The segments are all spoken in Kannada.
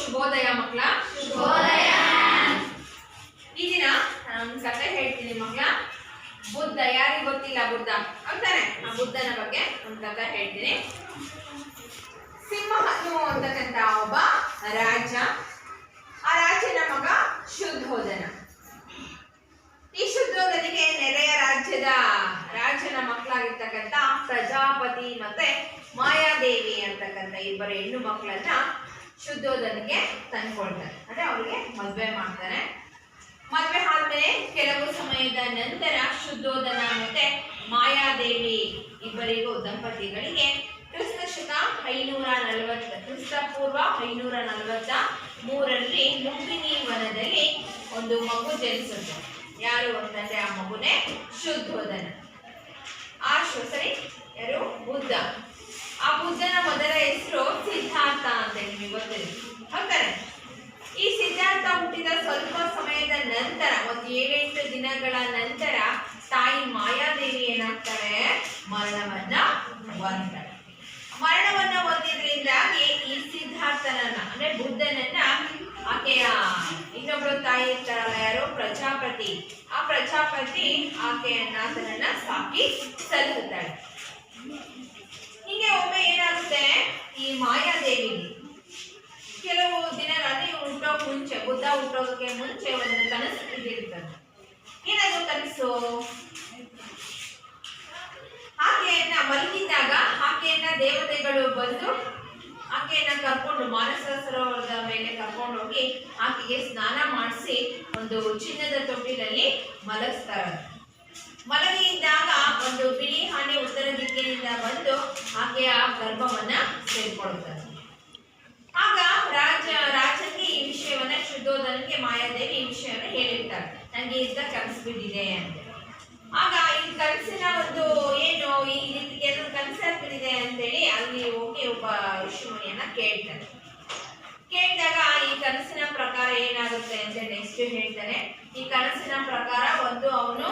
ಶುಭೋದಯ ಮಕ್ಕಳ. ಶುಭೋದಯ. ಈ ದಿನ ನಾನು ಕಥೆ ಹೇಳ್ತೀನಿ ಮಕ್ಕಳ. ಬುದ್ಧ, ಯಾರಿಗೆ ಗೊತ್ತಿಲ್ಲ ಬುದ್ಧ ಅಂತಾನೆ, ಆ ಬುದ್ಧನ ಬಗ್ಗೆ ಒಂದು ಕಥೆ ಹೇಳ್ತೀನಿ. ಸಿಂಹನು ಅಂತಕ್ಕಂಥ ಒಬ್ಬ ರಾಜ, ಆ ರಾಜನ ಮಗ ಶುದ್ಧೋಧನ. ಈ ಶುದ್ಧೋಧನಿಗೆ ನೆರೆಯ ರಾಜನ ಮಕ್ಕಳಾಗಿರ್ತಕ್ಕಂಥ ಪ್ರಜಾಪತಿ ಮತ್ತೆ ಮಾಯಾದೇವಿ ಅಂತಕ್ಕಂಥ ಇಬ್ಬರು ಹೆಣ್ಣು ಮಕ್ಕಳನ್ನ ಶುದ್ಧೋಧನಿಗೆ ತಂದ್ಕೊಳ್ತಾರೆ. ಅಂದ್ರೆ ಅವರಿಗೆ ಮದುವೆ ಮಾಡ್ತಾರೆ. ಮದುವೆ ಆದ್ಮೇಲೆ ಕೆಲವು ಸಮಯದ ನಂತರ ಶುದ್ಧೋಧನ ಮತ್ತೆ ಮಾಯಾದೇವಿ ಇಬ್ಬರಿಗೂ ದಂಪತಿಗಳಿಗೆ ಕ್ರಿಸ್ತಶಕ 540 ಕ್ರಿಸ್ತಪೂರ್ವ 543ರಲ್ಲಿ ಲುಂಬಿನಿ ವನದಲ್ಲಿ ಒಂದು ಮಗು ಜನಿಸುತ್ತೆ. ಯಾರು ಅಂತಂದ್ರೆ ಆ ಮಗುನೇ ಶುದ್ಧೋಧನ. ಯಾರು? ಬುದ್ಧ. ಆ ಬುದ್ಧನ ಮೊದಲ ಹೆಸರು ಸಿದ್ಧಾರ್ಥ ಅಂತ ನಿಮಗೆ ಗೊತ್ತಿದೆ. ಹಾಗಾದ್ರೆ ಈ ಸಿದ್ಧಾರ್ಥ ಹುಟ್ಟಿದ ಸ್ವಲ್ಪ ಸಮಯದ ನಂತರ, ಒಂದು 7-8 ದಿನಗಳ ನಂತರ ತಾಯಿ ಮಾಯಾದೇವಿ ಏನಾಗ್ತಾರೆ? ಮರಣವನ್ನ ಹೊಂದ್ತಾರೆ. ಮರಣವನ್ನ ಹೊಂದಿದ್ರಿಂದಾಗಿ ಈ ಸಿದ್ಧಾರ್ಥನನ್ನ ಅಂದ್ರೆ ಬುದ್ಧನನ್ನ ಆಕೆಯ ಇನ್ನೊಬ್ಬರು ತಾಯಿ ಇರ್ತಾರಲ್ಲ, ಯಾರು? ಪ್ರಜಾಪತಿ. ಆ ಪ್ರಜಾಪತಿ ಆತನನ್ನ ಸಾಕಿ ಸಲಹುತ್ತಾಳೆ. ಹೀಗೆ ಒಮ್ಮೆ ಏನಾಗುತ್ತೆ, ಈ ಮಾಯಾದೇವಿಗೆ ಕೆಲವು ದಿನಗಳಲ್ಲಿ ಹುಟ್ಟೋಕೆ ಮುಂಚೆ, ಬುದ್ಧ ಹುಟ್ಟೋದಕ್ಕೆ ಮುಂಚೆ ಒಂದು ಕನಸು ಬಿದ್ದಿರ್ತದೆ. ಏನದು ಕನಸು? ಆಕೆಯನ್ನ ಮಲಗಿದ್ದಾಗ ಆಕೆಯನ್ನ ದೇವತೆಗಳು ಬಂದು ಆಕೆಯನ್ನ ಕರ್ಕೊಂಡು ಮಾನಸ ಸರೋವರದ ಮೇಲೆ ಕರ್ಕೊಂಡು ಹೋಗಿ ಆಕೆಗೆ ಸ್ನಾನ ಮಾಡಿಸಿ ಒಂದು ಚಿನ್ನದ ತೊಟ್ಟಿಲಲ್ಲಿ ಮಲಗಿಸ್ತಾರೆ. ಮಲಗಿದ್ದಾಗ ಒಂದು ಬಿಳಿ ಆನೆ ಉತ್ತರ ದಿಕ್ಕಿನಿಂದ ಬಂದು ಆಕೆಯ ಗರ್ಭವನ್ನ ಸೇರ್ಕೊಳ್ತಾರೆ. ಆಗ ರಾಜನಿಗೆ ಈ ವಿಷಯವನ್ನ, ಶುದ್ಧೋಧನಿಗೆ ಮಾಯಾದೇವಿ ಈ ವಿಷಯವನ್ನ ಹೇಳಿರ್ತಾರೆ, ನನಗೆ ಇಂಥ ಕನಸು ಬಿದ್ದಿದೆ ಅಂತ. ಆಗ ಈ ಕನಸಿನ ಒಂದು ಏನು ಈ ರೀತಿ ಕೆಲವು ಕನಸಾಗ್ತಿದೆ ಅಂತೇಳಿ ಅಲ್ಲಿ ಹೋಗಿ ಒಬ್ಬ ಋಷಿಮುನಿಯನ್ನ ಕೇಳ್ತಾರೆ. ಕೇಳಿದಾಗ ಈ ಕನಸಿನ ಪ್ರಕಾರ ಏನಾಗುತ್ತೆ ಅಂತ ನೆಕ್ಸ್ಟ್ ಹೇಳ್ತಾನೆ. ಈ ಕನಸಿನ ಪ್ರಕಾರ ಒಂದು ಅವನು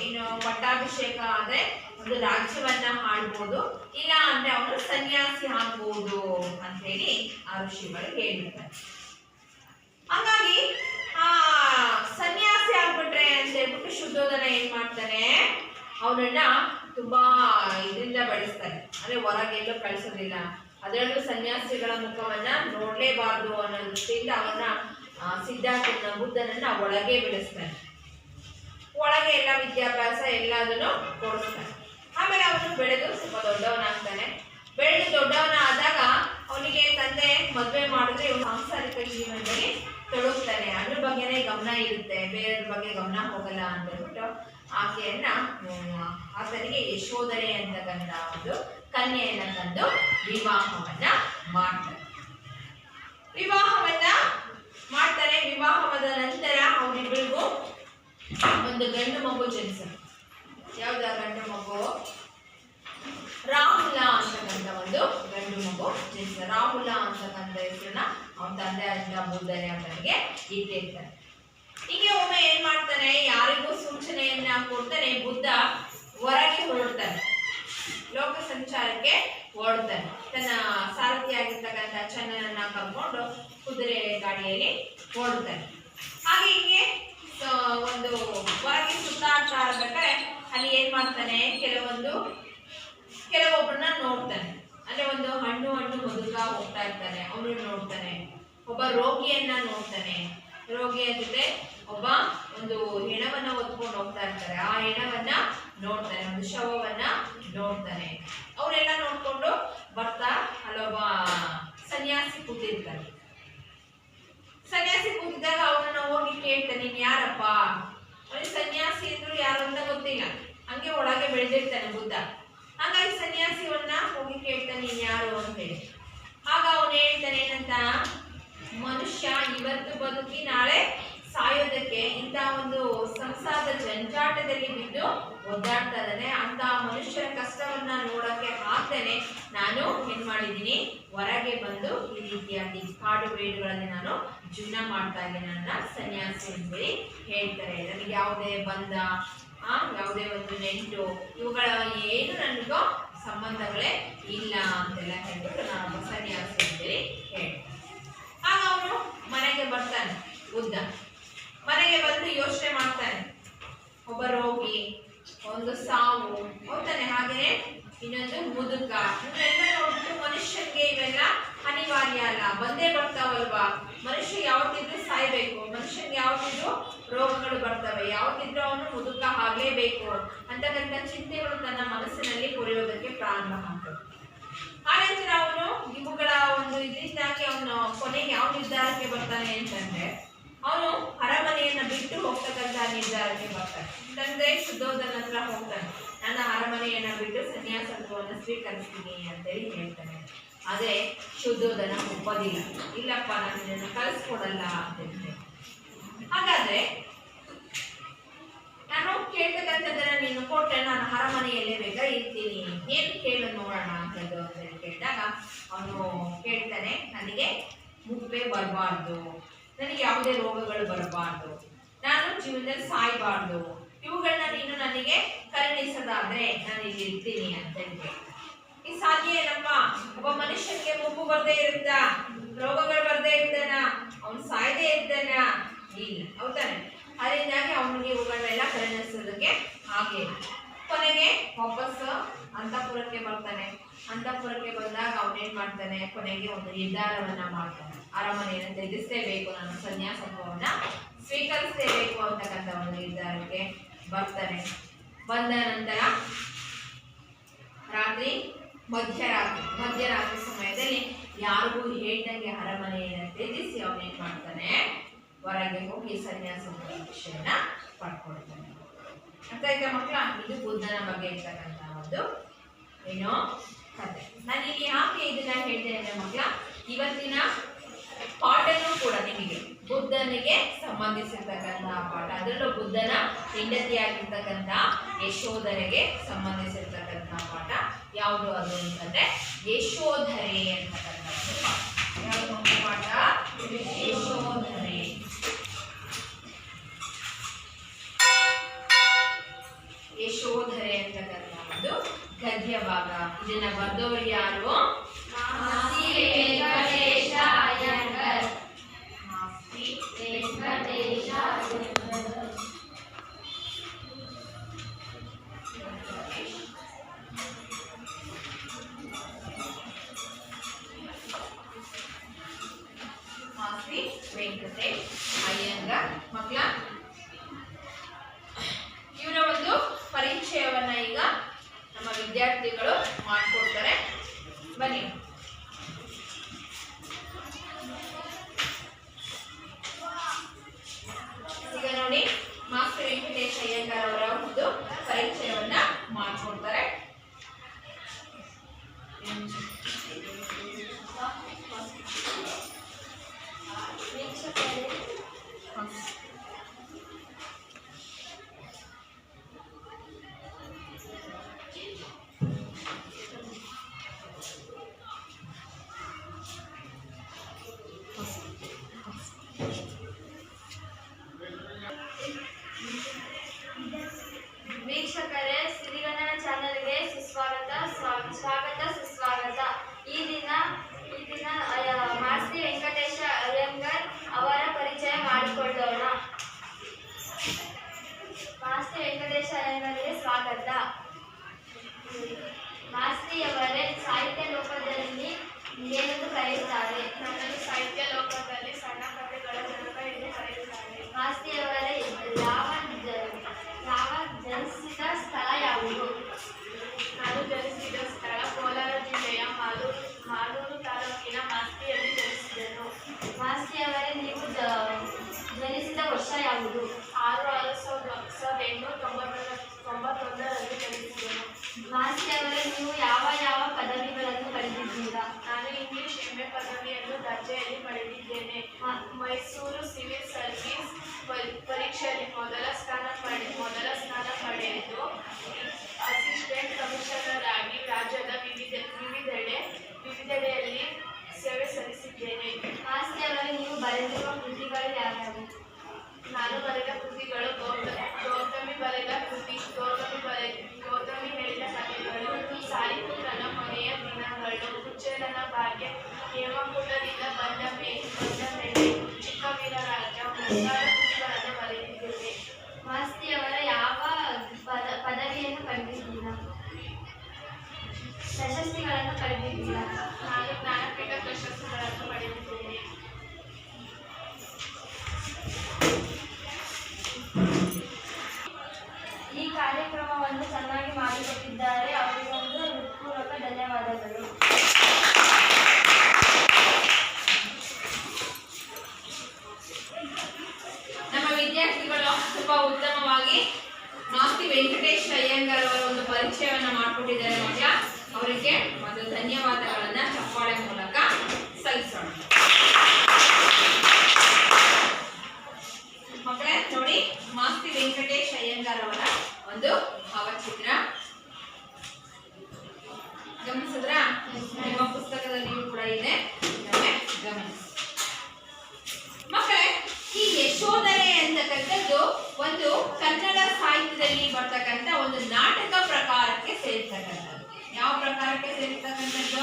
ಏನು ಪಟ್ಟಾಭಿಷೇಕ ಆದ್ರೆ ಒಂದು ರಾಜ್ಯವನ್ನ ಆಳ್ಬೋದು, ಇಲ್ಲ ಅಂದ್ರೆ ಅವನು ಸನ್ಯಾಸಿ ಆಗ್ಬೋದು ಅಂತ ಹೇಳಿ ಆ ಋಷಿಗಳು ಹೇಳಿರ್ತಾರೆ. ಹಾಗಾಗಿ ಆ ಸನ್ಯಾಸಿ ಆಗ್ಬಿಟ್ರೆ ಅಂತ ಹೇಳ್ಬಿಟ್ಟು ಶುದ್ಧೋಧನ ಏನ್ ಮಾಡ್ತಾನೆ, ಅವನನ್ನ ತುಂಬಾ ಇದರಿಂದ ಬೆಳೆಸ್ತಾನೆ. ಅಂದ್ರೆ ಹೊರಗೆಲ್ಲೂ ಕಳಿಸೋದಿಲ್ಲ. ಅದರಲ್ಲೂ ಸನ್ಯಾಸಿಗಳ ಮುಖವನ್ನ ನೋಡ್ಲೇಬಾರ್ದು ಅನ್ನೋ ದೃಷ್ಟಿಯಿಂದ ಅವನ ಸಿದ್ಧಾರ್ಥನ ಬುದ್ಧನನ್ನ ಒಳಗೆ ಬೆಳೆಸ್ತಾನೆ. ಒಳಗೆ ಎಲ್ಲ ವಿದ್ಯಾಭ್ಯಾಸ ಎಲ್ಲದನ್ನು ಕೊಡಿಸ್ತಾನೆ. ಆಮೇಲೆ ಅವನು ಬೆಳೆದು ಸ್ವಲ್ಪ ದೊಡ್ಡವನಾಗ್ತಾನೆ. ಬೆಳೆದು ದೊಡ್ಡವನ ಆದಾಗ ಅವನಿಗೆ ತಂದೆ ಮದುವೆ ಮಾಡಿದ್ರೆ ಇವನು ಸಾಂಸಾರಿಕ ಜೀವನದಲ್ಲಿ ತೊಡಗ್ತಾನೆ. ಅದ್ರ ಬಗ್ಗೆನೇ ಗಮನ ಇರುತ್ತೆ, ಬೇರೆಯವ್ರ ಬಗ್ಗೆ ಗಮನ ಹೋಗಲ್ಲ ಅಂತ ಹೇಳ್ಬಿಟ್ಟು ಆಕೆಯನ್ನ ಆತನಿಗೆ ಯಶೋಧರೆ ಅಂತಕ್ಕಂಥ ಒಂದು ಕನ್ಯೆಯನ್ನ ತಂದು ವಿವಾಹವನ್ನ ಮಾಡ್ತಾರೆ. ವಿವಾಹವಾದ ನಂತರ ಅವರಿಬ್ಬರಿಗೂ ಒಂದು ಗಂಡು ಮಗು ಜನಿಸುತ್ತೆ. ಯಾವ್ದು ಗಂಡು ಮಗು? ರಾಹುಲ ಅಂತಕ್ಕಂಥ ಒಂದು ಗಂಡು ಮಗು ಜನಿಸುತ್ತೆ. ರಾಹುಲ ಅಂತಕ್ಕಂಥ ಹೆಸರನ್ನ ಅವನ ತಂದೆ ಅಂತ ಬುದ್ಧನೇ ಅವನಿಗೆ ಇಟ್ಟಿರ್ತಾನೆ. ಹೀಗೆ ಒಮ್ಮೆ ಏನ್ ಮಾಡ್ತಾನೆ, ಯಾರಿಗೂ ಸೂಚನೆಯನ್ನ ಕೊಡ್ತಾನೆ. ಬುದ್ಧ ಹೊರಗೆ ಹೊರಡ್ತಾನೆ, ಲೋಕ ಸಂಚಾರಕ್ಕೆ ಹೊರಡ್ತಾನೆ. ತನ್ನ ಸಾರಥಿಯಾಗಿರ್ತಕ್ಕಂಥ ಚನ್ನನನ್ನ ಕರ್ಕೊಂಡು ಕುದುರೆ ಗಾಡಿಯಲ್ಲಿ ಹೊರಡ್ತಾನೆ. ಹಾಗೆ ಹೀಗೆ ಒಂದು ಹೊರಗೆ ಸುತ್ತಾಡ್ತಾ ಇರ್ಬೇಕಾದ್ರೆ ಅಲ್ಲಿ ಏನ್ ಮಾಡ್ತಾನೆ, ಕೆಲವೊಬ್ಬರನ್ನ ನೋಡ್ತಾನೆ. ಅಂದ್ರೆ ಒಂದು ಹಣ್ಣು ಮುದುಕ ಹೋಗ್ತಾ ಇರ್ತಾನೆ, ಅವನು ನೋಡ್ತಾನೆ. ಒಬ್ಬ ರೋಗಿಯನ್ನ ನೋಡ್ತಾನೆ. ರೋಗಿಯ ಜೊತೆ ಒಂದು ಹೆಣವನ್ನ ಹೊತ್ಕೊಂಡು ಹೋಗ್ತಾ ಇರ್ತಾರೆ. ಆ ಹೆಣವನ್ನ ನೋಡ್ತಾನೆ, ಒಂದು ಶವವನ್ನ ನೋಡ್ತಾನೆ. ಅವರೆಲ್ಲ ನೋಡ್ಕೊಂಡು ಬರ್ತಾ ಅಲ್ಲೊಬ್ಬ ಸನ್ಯಾಸಿ ಕೂತಿರ್ತಾನೆ. ಸನ್ಯಾಸಿ ಕೂತಿದ್ದಾಗ ಅವನನ್ನ ಹೋಗಿ ಕೇಳ್ತಾನೆ, ನೀನ್ ಯಾರಪ್ಪ? ಅವನಿಗೆ ಸನ್ಯಾಸಿ ಅಂದ್ರು ಯಾರು ಅಂತ ಗೊತ್ತಿಲ್ಲ, ಹಂಗೆ ಒಳಗೆ ಬೆಳೆದಿರ್ತಾನೆ ಬುದ್ಧ. ಹಾಗಾಗಿ ಸನ್ಯಾಸಿವನ್ನ ಹೋಗಿ ಕೇಳ್ತಾನೆ, ನೀನ್ ಯಾರು ಅಂತ ಹೇಳಿ. ಆಗ ಅವನು ಹೇಳ್ತಾನೆ ಏನಂತ, ಮನುಷ್ಯ ಇವತ್ತು ಬದುಕಿ ನಾಳೆ ಸಾಯೋದಕ್ಕೆ ಇಂಥ ಒಂದು ಸಂಸಾರದ ಜಂಜಾಟದಲ್ಲಿ ಬಿದ್ದು ಒದ್ದಾಡ್ತಾ ಇದ್ದಾನೆ. ಅಂತ ಮನುಷ್ಯರ ಕಷ್ಟವನ್ನ ನೋಡಕ್ಕೆ ಆಗ್ತಾನೆ ನಾನು ಏನ್ ಮಾಡಿದ್ದೀನಿ, ಹೊರಗೆ ಬಂದು ಈ ರೀತಿಯಾಗಿ ಕಾಡು ಬೇಡುಗಳಲ್ಲಿ ನಾನು ಜೀವನ ಮಾಡ್ತಾ ಇದ್ದೇನೆ ನನ್ನ ಸನ್ಯಾಸಿ ಅಂತೇಳಿ ಹೇಳ್ತಾರೆ. ನನಗೆ ಯಾವುದೇ ಬಂಧ, ಯಾವುದೇ ಒಂದು ನೆಂಟು, ಇವುಗಳ ಏನು ನನಗೂ ಸಂಬಂಧಗಳೇ ಇಲ್ಲ ಅಂತೆಲ್ಲ ಹೇಳ್ಬಿಟ್ಟು ನಾನು ಸನ್ಯಾಸಿ ಅಂತೇಳಿ ಹೇಳ್ತಾರೆ. ಬುದ್ಧ ಮನೆಗೆ ಬಂದು ಯೋಚನೆ ಮಾಡ್ತಾನೆ, ಒಬ್ಬ ರೋಗಿ, ಒಂದು ಸಾವು, ಹೌದಾನೆ, ಹಾಗೇನೆ ಇನ್ನೊಂದು ಮುದುಕ, ಇವೆಲ್ಲ ನೋಡ್ಬಿಟ್ಟು ಮನುಷ್ಯನಿಗೆ ಇವೆಲ್ಲ ಅನಿವಾರ್ಯ ಅಲ್ಲ, ಬಂದೇ ಬರ್ತಾವಲ್ವಾ. ಮನುಷ್ಯ ಯಾವತ್ತಿದ್ರು ಸಾಯ್ಬೇಕು, ಮನುಷ್ಯನಿಗೆ ಯಾವತ್ತಿದ್ರು ರೋಗಗಳು ಬರ್ತವೆ, ಯಾವತ್ತಿದ್ರು ಅವನು ಮುದುಕ ಆಗಲೇಬೇಕು ಅಂತಕ್ಕಂಥ ಚಿಂತೆಗಳು ತನ್ನ ಮನಸ್ಸಿನಲ್ಲಿ ಕೊರೆಯೋದಕ್ಕೆ ಪ್ರಾರಂಭ ಮಾಡ್ತವೆ. ಆ ನಂತರ ಅವನು ಇವುಗಳ ಒಂದು ಇದರಿಂದಾಗಿ ಅವನು ಕೊನೆಗೆ ಯಾವ ನಿರ್ಧಾರಕ್ಕೆ ಬರ್ತಾನೆ ಅಂತಂದ್ರೆ, ಅವನು ಅರಮನೆಯನ್ನ ಬಿಟ್ಟು ಹೋಗ್ತಕ್ಕಂಥ ನಿರ್ಧಾರಕ್ಕೆ ಬರ್ತಾನೆ. ತಂದೆ ಶುದ್ಧೋಧನ ಹತ್ರ ಹೋಗ್ತಾನೆ, ನನ್ನ ಅರಮನೆಯನ್ನ ಬಿಟ್ಟು ಸನ್ಯಾಸತ್ವವನ್ನು ಸ್ವೀಕರಿಸ್ತೀನಿ ಅಂತೇಳಿ ಹೇಳ್ತಾನೆ. ಅದೇ ಶುದ್ಧೋಧನ ಒಪ್ಪೋದಿಲ್ಲ, ಇಲ್ಲಪ್ಪ ನಾನು ಇದನ್ನು ಕಳಿಸ್ಕೊಡಲ್ಲ ಅಂತ ಹೇಳ್ತೇನೆ. ಹಾಗಾದ್ರೆ ನಾನು ಕೇಳ್ತಕ್ಕಂಥದ್ದನ್ನ ನೀನು ಕೊಟ್ಟರೆ ನಾನು ಅರಮನೆಯಲ್ಲೇ ಬೇಗ ಇರ್ತೀನಿ, ಏನು ಕೇಳು ನೋಡೋಣ ಅಂತದ್ದು ಅಂತ ಹೇಳಿ ಕೇಳಿದಾಗ ಅವನು ಕೇಳ್ತಾನೆ, ನನಗೆ ಮುಪ್ಪೆ ಬರಬಾರ್ದು, ನನಗೆ ಯಾವುದೇ ರೋಗಗಳು ಬರಬಾರ್ದು, ನಾನು ಜೀವನದಲ್ಲಿ ಸಾಯಬಾರ್ದು, ಇವುಗಳನ್ನ ನೀನು ನನಗೆ ಕರುಣಿಸೋದಾದ್ರೆ ನಾನು ಇಲ್ಲಿ ಇರ್ತೀನಿ ಅಂತ ಹೇಳಿ. ಈ ಸಾಧ್ಯ ಏನಪ್ಪ, ಒಬ್ಬ ಮನುಷ್ಯನಿಗೆ ಮುಪ್ಪು ಬರ್ದೇ ಇರುತ್ತಾ, ರೋಗಗಳು ಬರ್ದೇ ಇರ್ತಾನ, ಅವನು ಸಾಯದೇ ಇರ್ತಾನ? ಇಲ್ಲ, ಹೌದಾನೆ. ಅದರಿಂದಾಗಿ ಅವನಿಗೆ ಇವುಗಳನ್ನೆಲ್ಲ ಕರುಣಿಸೋದಕ್ಕೆ ಹಾಗೆ ಕೊನೆಗೆ ವಾಪಸ್ ಅಂತಃಪುರಕ್ಕೆ ಬರ್ತಾನೆ. ಅಂತಃಪುರಕ್ಕೆ ಬಂದಾಗ ಅವನೇನ್ ಮಾಡ್ತಾನೆ, ಕೊನೆಗೆ ಒಂದು ನಿರ್ಧಾರವನ್ನ ಮಾಡ್ತಾನೆ, ಅರಮನೆಯನ್ನು ತ್ಯಜಿಸಲೇಬೇಕು, ನಾನು ಸನ್ಯಾಸತ್ವವನ್ನ ಸ್ವೀಕರಿಸಲೇಬೇಕು ಅಂತಕ್ಕಂಥ ಒಂದು ನಿರ್ಧಾರಕ್ಕೆ ಬರ್ತಾನೆ. ಬಂದ ನಂತರ ರಾತ್ರಿ ಮಧ್ಯರಾತ್ರಿ ಸಮಯದಲ್ಲಿ ಯಾರಿಗೂ ಹೇಳ್ದಂಗೆ ಅರಮನೆಯನ್ನು ತ್ಯಜಿಸಿ ಅವನೇನ್ ಮಾಡ್ತಾನೆ, ಹೊರಗೆ ಹೋಗಿ ಸನ್ಯಾಸದ ದೀಕ್ಷೆಯನ್ನ ಪಡ್ಕೊಳ್ತಾನೆ. ಅರ್ಥ ಆಯ್ತಾ ಮಕ್ಕಳ? ಇದು ಬುದ್ಧನ ಬಗ್ಗೆ ಇರ್ತಕ್ಕಂಥ ಒಂದು ಏನೋ ಕಥೆ. ನಾನು ಇಲ್ಲಿ ಯಾಕೆ ಇದನ್ನ ಹೇಳ್ತೇನೆ ಅಂದ್ರೆ ಮಕ್ಕಳ, ಇವತ್ತಿನ ಪಾಠನೂ ಕೂಡ ನಿಮಗೆ ಬುದ್ಧನಿಗೆ ಸಂಬಂಧಿಸಿರ್ತಕ್ಕಂತಹ ಪಾಠ, ಅದರಲ್ಲೂ ಬುದ್ಧನ ಹೆಂಡತಿಯಾಗಿರ್ತಕ್ಕಂಥ ಯಶೋಧರೆಗೆ ಸಂಬಂಧಿಸಿರ್ತಕ್ಕಂತಹ ಪಾಠ ಯಾವುದು ಅದು ಅಂತಂದ್ರೆ ಯಶೋಧರೆ ಅಂತಕ್ಕಂಥ ಪಾಠ. ಯಾವುದು ಪಾಠ? ಯಶೋಧರೆ. ಯಶೋಧರೆ ಅಂತಕ್ಕಂಥ ಒಂದು ಗದ್ಯ ಭಾಗ. ಇದನ್ನ ಬರೆದವರು ಯಾರು? ಮಾಸ್ತಿ ವೆಂಕಟೇಶ ಅಯ್ಯಂಗಾರ್. ಮಾಸ್ತಿ ವೆಂಕಟೇಶ ಅಯ್ಯಂಗಾರ್. ಮಾಸ್ತಿ ವೆಂಕಟೇಶ್ ಅಯ್ಯಂಗಾರ್. ಮಕ್ಕಳ, ಇವರ ಒಂದು ಪರಿಚಯವನ್ನ ಈಗ ನಮ್ಮ ವಿದ್ಯಾರ್ಥಿಗಳು ಮಾಡಿಕೊಡ್ತಾರೆ. ಬನ್ನಿ. ಈಗ ನೋಡಿ, ಮಾಸ್ತಿ ವೆಂಕಟೇಶ್ ಅಯ್ಯಂಗಾರ್ ಅವರ ಒಂದು ಪರಿಚಯವನ್ನ ಮಾಡಿಕೊಡ್ತಾರೆ. ವೀಕ್ಷಕರೇ, ಸಿರಿಗನ್ನಡ ಚಾನೆಲ್ಗೆ ಸುಸ್ವಾಗತ, ಸುಸ್ವಾಗತ. ಈ ದಿನ ಮಾಸ್ತಿ ವೆಂಕಟೇಶ ಅಯ್ಯಂಗಾರ್ ಅವರ ಪರಿಚಯ ಮಾಡಿಕೊಳ್ಳೋಣ. ಮಾಸ್ತಿ ವೆಂಕಟೇಶ ಅಯ್ಯಂಗಾರ್ಗೆ ಸ್ವಾಗತ. ಮಾಸ್ತಿಯವರೇ ಸಾಹಿತ್ಯ ಲೋಕದಲ್ಲಿ ಏನೆಂದು ಕರೆಯುತ್ತಾರೆ? ನನ್ನನ್ನು ಸಾಹಿತ್ಯ ಲೋಕದಲ್ಲಿ ಸಣ್ಣ ಕಥೆಗಳ ಜನಕ ಎಂದು ಕರೆಯುತ್ತಾರೆ. ಮಾಸ್ತಿಯವರೇ ಯಾವ ಜನಿಸಿದ ಸ್ಥಳ ಯಾವುದು? ನಾನು ಜನಿಸಿದ ಸ್ಥಳ ಕೋಲಾರ ಜಿಲ್ಲೆಯ ಮಾಲೂರು ತಾಲೂಕಿನ ಮಾಸ್ತಿಯಲ್ಲಿ ಜನಿಸಿದೆನು. ಮಾಸ್ತಿಯವರೇ ನೀವು ಜನಿಸಿದ ವರ್ಷ ಯಾವುದು? 6/6/1891ರಲ್ಲಿ ಜನಿಸಿದೆನು. ಮಾಸ್ತಿಯವರೇ ನೀವು ಯಾವ ಪದವಿಗಳನ್ನು ಪಡೆದಿದ್ದೀರಾ? ನಾನು ಇಂಗ್ಲಿಷ್ MA ಪದವಿಯನ್ನು ದರ್ಜೆಯಲ್ಲಿ ಪಡೆದಿದ್ದೇನೆ. ಮೈಸೂರು ಸಿವಿಲ್ ಸರ್ವಿಸ್ ಪರೀಕ್ಷೆಯಲ್ಲಿ ಮೊದಲ ಸ್ಥಾನ ಪಡೆದು ಅಸಿಸ್ಟೆಂಟ್ ಕಮಿಷನರ್ ಆಗಿ ರಾಜ್ಯದ ವಿವಿಧೆಡೆಯಲ್ಲಿ ಸೇವೆ ಸಲ್ಲಿಸಿದ್ದೇನೆ. ಮಾಸ್ತಿಯವರೇ ನೀವು ಬರೆದಿರುವ ಕೃತಿಗಳು ಯಾವ್ಯಾವು? ನಾನು ಬರೆದ ಕೃತಿಗಳು ಗೌತಮಿ ಬರೆದ ಕೃತಿ, ಗೌತಮಿ ಹೇಳಿದ ಕಥೆಗಳು, ಸಾಲಿಪುತ್ರನ ಕೊನೆಯ ದಿನಗಳು, ಕುಚೇಲನ ಭಾಗ್ಯ, ಹೇಮಕೂಟದಿಂದ ಬಂದ ಮೇಲೆ, ಚಿಕ್ಕ ವೀರರಾಜ, ಬಂಗಾರ ಪುಷ್ಪಗಳನ್ನು ಬರೆದಿದ್ದೇನೆ. ಮಾಸ್ತಿಯವರ ಯಾವ ಪದವಿಯನ್ನು ಪಡೆದಿದ್ದಿಲ್ಲ, ಪ್ರಶಸ್ತಿಗಳನ್ನು ಪಡೆದಿದ್ದಿಲ್ಲ. ನಾನು ಜ್ಞಾನಪೀಠ ಪ್ರಶಸ್ತಿಗಳನ್ನು ಪಡೆದಿದ್ದೇನೆ. ಈ ಕಾರ್ಯಕ್ರಮವನ್ನು ಚೆನ್ನಾಗಿ ಮಾಡಿಕೊಟ್ಟಿದ್ದಾರೆ. ಅವರಿಗೊಂದು ಹೃತ್ಪೂರ್ವಕ ಧನ್ಯವಾದಗಳು. ನಮ್ಮ ವಿದ್ಯಾರ್ಥಿಗಳು ತುಂಬಾ ಉತ್ತಮವಾಗಿ ಮಾಸ್ತಿ ವೆಂಕಟೇಶ್ ಅಯ್ಯಂಗಾರ್ ಅವರ ಒಂದು ಪರಿಚಯವನ್ನು ಮಾಡಿಕೊಟ್ಟಿದ್ದಾರೆ ಮಕ್ಕಳ. ಅವರಿಗೆ ಒಂದು ಧನ್ಯವಾದಗಳನ್ನ ಚಪ್ಪಾಳೆ ಮೂಲಕ ಸಲ್ಲಿಸೋಣ. ಮಕ್ಕಳೇ ನೋಡಿ, ಮಾಸ್ತಿ ವೆಂಕಟೇಶ್ ಅಯ್ಯಂಗಾರ್ ಅವರ ಒಂದು ಭಾವಚಿತ್ರ ಗಮನಿಸಿದ್ರ? ನಿಮ್ಮ ಪುಸ್ತಕದಲ್ಲಿಯೂ ಕೂಡ ಇದೆ, ಗಮನಿಸಿ. ಮಕ್ಕಳೇ, ಈ ಯಶೋಧರೆ ಅಂತಕ್ಕಂಥದ್ದು ಒಂದು ಕನ್ನಡ ಸಾಹಿತ್ಯದಲ್ಲಿ ಬರ್ತಕ್ಕಂಥ ಒಂದು ನಾಟಕ ಪ್ರಕಾರಕ್ಕೆ ಸೇರ್ತಕ್ಕಂಥದ್ದು. ಯಾವ ಪ್ರಕಾರಕ್ಕೆ ಸೇರ್ತಕ್ಕಂಥದ್ದು?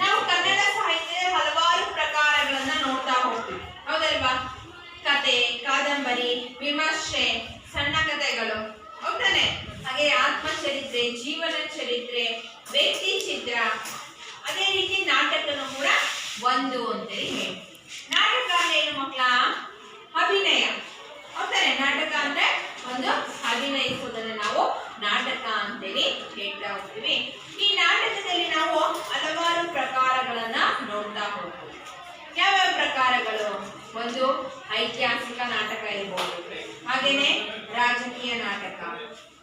ನಾವು ಕನ್ನಡ ಸಾಹಿತ್ಯದ ಹಲವಾರು ಪ್ರಕಾರಗಳನ್ನ ನೋಡ್ತಾ ಹೋಗ್ತೀವಿ, ಹೌದಲ್ವಾ? ಕತೆ, ಕಾದಂಬರಿ, ವಿಮರ್ಶೆ, ಸಣ್ಣ ಕಥೆಗಳು, ಹೌದಾನೆ? ಹಾಗೆ ಆತ್ಮಚರಿತ್ರೆ, ಜೀವನ ಚರಿತ್ರೆ, ವ್ಯಕ್ತಿ ಚಿತ್ರ, ಅದೇ ರೀತಿ ನಾಟಕನು ಕೂಡ ಒಂದು ಅಂತೇಳಿ ಹೇಳಿ. ನಾಟಕ ಅಂದ್ರೆ ಏನು ಮಕ್ಕಳ? ಅಭಿನಯ, ಹೌದಾನೆ? ನಾಟಕ ಅಂದ್ರೆ ಒಂದು ಅಭಿನಯಿಸೋದನ್ನ ನಾವು ನಾಟಕ ಅಂತೇಳಿ ಹೇಳ್ತಾ ಹೋಗ್ತೀವಿ. ಈ ನಾಟಕದಲ್ಲಿ ನಾವು ಹಲವಾರು ಪ್ರಕಾರಗಳನ್ನ ನೋಡ್ತಾ ಹೋಗ್ತೀವಿ. ಯಾವ್ಯಾವ ಪ್ರಕಾರಗಳು? ಒಂದು ಐತಿಹಾಸಿಕ ನಾಟಕ ಇರ್ಬೋದು, ಹಾಗೇನೆ ರಾಜಕೀಯ ನಾಟಕ,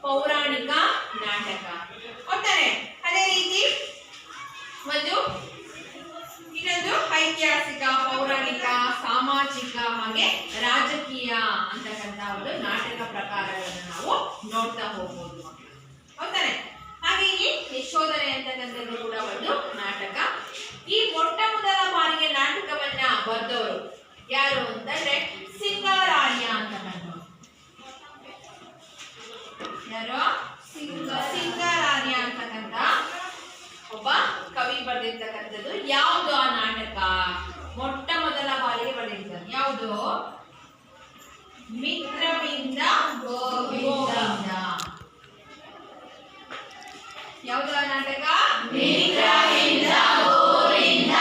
ಪೌರಾಣಿಕ ನಾಟಕ, ಹೌದಾನೆ? ಅದೇ ರೀತಿ ಒಂದು ಇನ್ನೊಂದು ಐತಿಹಾಸಿಕ, ಪೌರಾಣಿಕ, ಸಾಮಾಜಿಕ, ಹಾಗೆ ರಾಜಕೀಯ ಅಂತಕ್ಕಂಥ ಒಂದು ನಾಟಕ ಪ್ರಕಾರಗಳನ್ನು ನಾವು ನೋಡ್ತಾ ಹೋಗ್ಬೋದು, ಹೌದಾನೆ? ಹಾಗೆ ಈ ಯಶೋಧರೆ ಅಂತಕ್ಕಂಥದ್ದು ಕೂಡ ಒಂದು ನಾಟಕ. ಈ ಮೊಟ್ಟ ಮೊದಲ ಬಾರಿಗೆ ನಾಟಕವನ್ನ ಬರೆದವರು ಯಾರು ಅಂತಂದ್ರೆ ಸಿಂಗಾರಾರ್ಯ ಅಂತಕ್ಕಂಥವ್ರು. ಯಾರು? ಸಿಂಗಾರಾರ್ಯ ಅಂತಕ್ಕಂಥ ಒಬ್ಬ ಕವಿ ಬರೆದಿರ್ತಕ್ಕಂಥದ್ದು. ಯಾವುದು ಆ ನಾಟಕ? ಮೊಟ್ಟ ಮೊದಲ ಬಾರಿಗೆ ಬರೆದಿರ್ತಾರೆ. ಯಾವುದು? ಮಿತ್ರವಿಂದ ಗೋವಿಂದ. ಯಾವುದು ಆ ನಾಟಕ? ಮಿತ್ರವಿಂದ ಗೋವಿಂದ.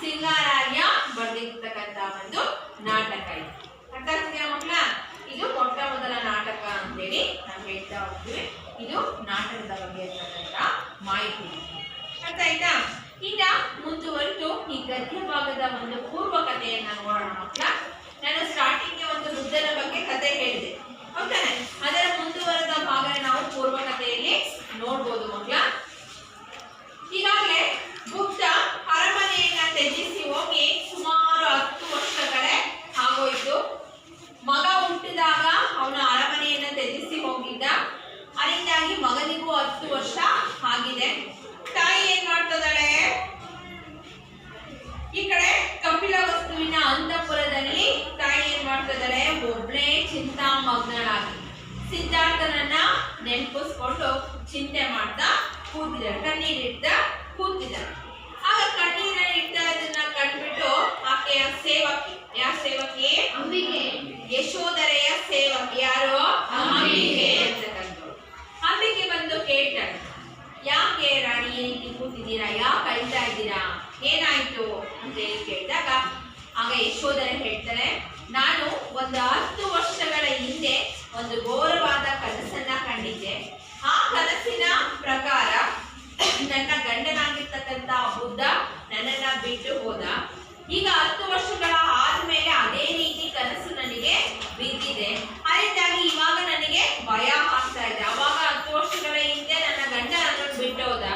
ಸಿಂಗಾರಾರ್ಯ ಬರೆದಿರ್ತಕ್ಕಂಥ ಒಂದು ನಾಟಕ ಇದು. ಅರ್ಥ ಆಗ್ತಿದೆಯಾ ಮಕ್ಕಳ? ಇದು ಮೊಟ್ಟ ಮೊದಲ ನಾಟಕ ಅಂತೇಳಿ ನಾವು ಹೇಳ್ತಾ ಹೋಗ್ತೀವಿ. ಇದು ನಾಟಕದ ಬಗ್ಗೆ ಇರ್ತಕ್ಕಂಥ ಮಾಹಿತಿ. ಅರ್ಥ ಆಯ್ತಾ? ಇನ್ನ ಮುಂದುವರೆದು ಈ ಗದ್ಯ ಭಾಗದ ಒಂದು ಪೂರ್ವ ಕಥೆಯನ್ನ ನೋಡೋಣ ಮಕ್ಕಳ. ನಾನು ಸ್ಟಾರ್ಟಿಂಗ್ಗೆ ಒಂದು ಬುದ್ಧನ ಬಗ್ಗೆ ಕತೆ ಹೇಳಿದೆ, ಹೌದಾನೆ? ಅದರ ಮುಂದುವರೆದ ಭಾಗ ನಾವು ಪೂರ್ವ ಕಥೆಯಲ್ಲಿ ನೋಡ್ಬೋದು ಮಕ್ಕಳ. ಈಗಾಗಲೇ ಬುದ್ಧ ಅರಮನೆಯನ್ನ ತ್ಯಜಿಸಿ ಹೋಗಿ ಸುಮಾರು 10 ವರ್ಷಗಳೇ ಆಗೋಯ್ತು. ಮಗ ಹುಟ್ಟಿದಾಗ ಅವನ ಅರಮನೆಯನ್ನ ತ್ಯಜಿಸಿ ಹೋಗಿದ್ದ. ಅದರಿಂದಾಗಿ ಮಗನಿಗೂ 10 ವರ್ಷ ಆಗಿದೆ. ತಾಯಿ ಏನ್ ಮಾಡ್ತಿದ್ದಾಳೆ? ಈ ಕಡೆ ಕಪಿಲ ವಸ್ತುವಿನ ಅಂತಃಪುರದಲ್ಲಿ ತಾಯಿ ಏನ್ ಮಾಡ್ತಿದ್ದಾಳೆ? ಒಬ್ಳೇ ಚಿಂತಾಮಗ್ನಳಾಗಿ ಸಿದ್ಧಾರ್ಥನನ್ನ ನೆನಪಿಸ್ಕೊಂಡು ಚಿಂತೆ ಮಾಡ್ತಾ ಕೂತಿದ್ದಾಳೆ, ಕಣ್ಣೀರಿಡ್ತಾ ಕೂತಿದ್ದಾಳೆ. ಆಗ ಕಣ್ಣೀರ ಇಡ್ತಾ ಅದನ್ನ ಕಂಡ್ಬಿಟ್ಟು ಆಕೆಯ ಸೇವಕಿ, ಯಾವ ಸೇವಕಿ? ಅಂಬಿಕೆ. ಯಶೋಧರೆಯ ಸೇವಕಿ ಯಾರು? ಅಂಬಿಕೆ ಅಂತಕ್ಕಂಥವ್ರು. ಅಂಬಿಕೆ ಬಂದು ಕೇಳ್ತಾಳೆ, ಯಾಕೆ ರಾಣಿ ಈ ರೀತಿ ಕೂತಿದ್ದೀರಾ? ಯಾಕೆ ಅಳ್ತಾ ಇದ್ದೀರಾ? ಏನಾಯ್ತು ಅಂತ ಹೇಳಿ ಕೇಳಿದಾಗ ಆಗ ಯಶೋಧರೆ ಹೇಳ್ತಾರೆ, ನಾನು ಒಂದು 10 ವರ್ಷಗಳ ಹಿಂದೆ ಒಂದು ಘೋರವಾದ ಕನಸನ್ನ ಕಂಡಿದ್ದೆ. ಆ ಕನಸಿನ ಪ್ರಕಾರ ನನ್ನ ಗಂಡನಾಗಿರ್ತಕ್ಕಂಥ ಬುದ್ಧ ನನ್ನನ್ನ ಬಿಟ್ಟು ಹೋದ. ಈಗ 10 ವರ್ಷಗಳ ಆದ್ಮೇಲೆ ಅದೇ ರೀತಿ ಕನಸು ನನಗೆ ಬಿದ್ದಿದೆ. ಅದರಿಂದಾಗಿ ಇವಾಗ ನನಗೆ ಭಯ ಆಗ್ತಾ ಇದೆ. ಅವಾಗ 10 ವರ್ಷಗಳ ಹಿಂದೆ ನನ್ನ ಗಂಡ ನನ್ನನ್ನು ಬಿಟ್ಟು ಹೋದ.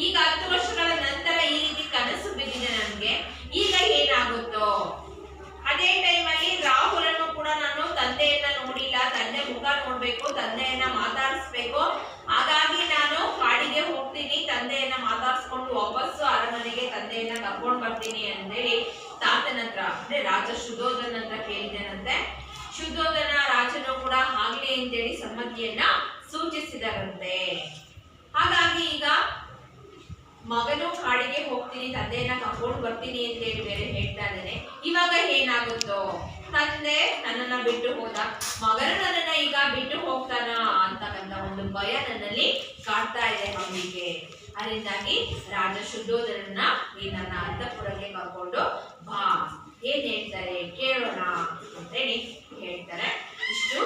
ಈಗ 10 ವರ್ಷಗಳ ನಂತರ ಈ ರೀತಿ ಕನಸು ಬಿದ್ದಿದೆ ನನಗೆ. ಈಗ ಏನಾಗುತ್ತೋ? ಅದೇ ಟೈಮಲ್ಲಿ ರಾಹುಲನ್ನು ಕೂಡ ನಾನು ತಂದೆಯನ್ನ ನೋಡಿಲ್ಲ, ತಂದೆ ಮುಖ ನೋಡ್ಬೇಕು, ತಂದೆಯನ್ನ ಮಾತಾಡಿಸ್ಬೇಕು. ಹಾಗಾಗಿ ನಾನು ಕಾಡಿಗೆ ಹೋಗ್ತೀನಿ, ತಂದೆಯನ್ನ ಮಾತಾಡಿಸ್ಕೊಂಡು ವಾಪಸ್ಸು ಅರಮನೆಗೆ ತಂದೆಯನ್ನ ಕರ್ಕೊಂಡು ಬರ್ತೀನಿ ಅಂತೇಳಿ ತಾತನ ಹತ್ರ, ಅಂದ್ರೆ ರಾಜ ಶುದ್ಧೋಧನ ಹತ್ರ ಕೇಳಿದನಂತೆ. ಶುದ್ಧೋಧನ ರಾಜನು ಕೂಡ ಆಗ್ಲಿ ಅಂತೇಳಿ ಸಮ್ಮತಿಯನ್ನ ಸೂಚಿಸಿದರಂತೆ. ಹಾಗಾಗಿ ಈಗ ಮಗನು ಕಾಡಿಗೆ ಹೋಗ್ತೀನಿ, ತಂದೆಯನ್ನ ಕರ್ಕೊಂಡು ಬರ್ತೀನಿ ಅಂತ ಹೇಳಿ ಬೇರೆ ಹೇಳ್ತಾ ಇದ್ದಾನೆ. ಇವಾಗ ಏನಾಗುತ್ತೋ, ತಂದೆ ನನ್ನನ್ನ ಬಿಟ್ಟು ಹೋದ, ಮಗನು ನನ್ನನ್ನ ಈಗ ಬಿಟ್ಟು ಹೋಗ್ತಾನ ಅಂತಕ್ಕಂಥ ಒಂದು ಭಯ ನನ್ನಲ್ಲಿ ಕಾಡ್ತಾ ಇದೆ ಅಂಬಿಕೆ. ಅದರಿಂದಾಗಿ ರಾಜ ಶುದ್ಧೋಧನನ್ನ ಈ ನನ್ನ ಅಂತಃಪುರಕ್ಕೆ ಕರ್ಕೊಂಡು ಬಾ, ಏನ್ ಹೇಳ್ತಾರೆ ಕೇಳೋಣ ಅಂತೇಳಿ ಹೇಳ್ತಾರೆ. ಇಷ್ಟು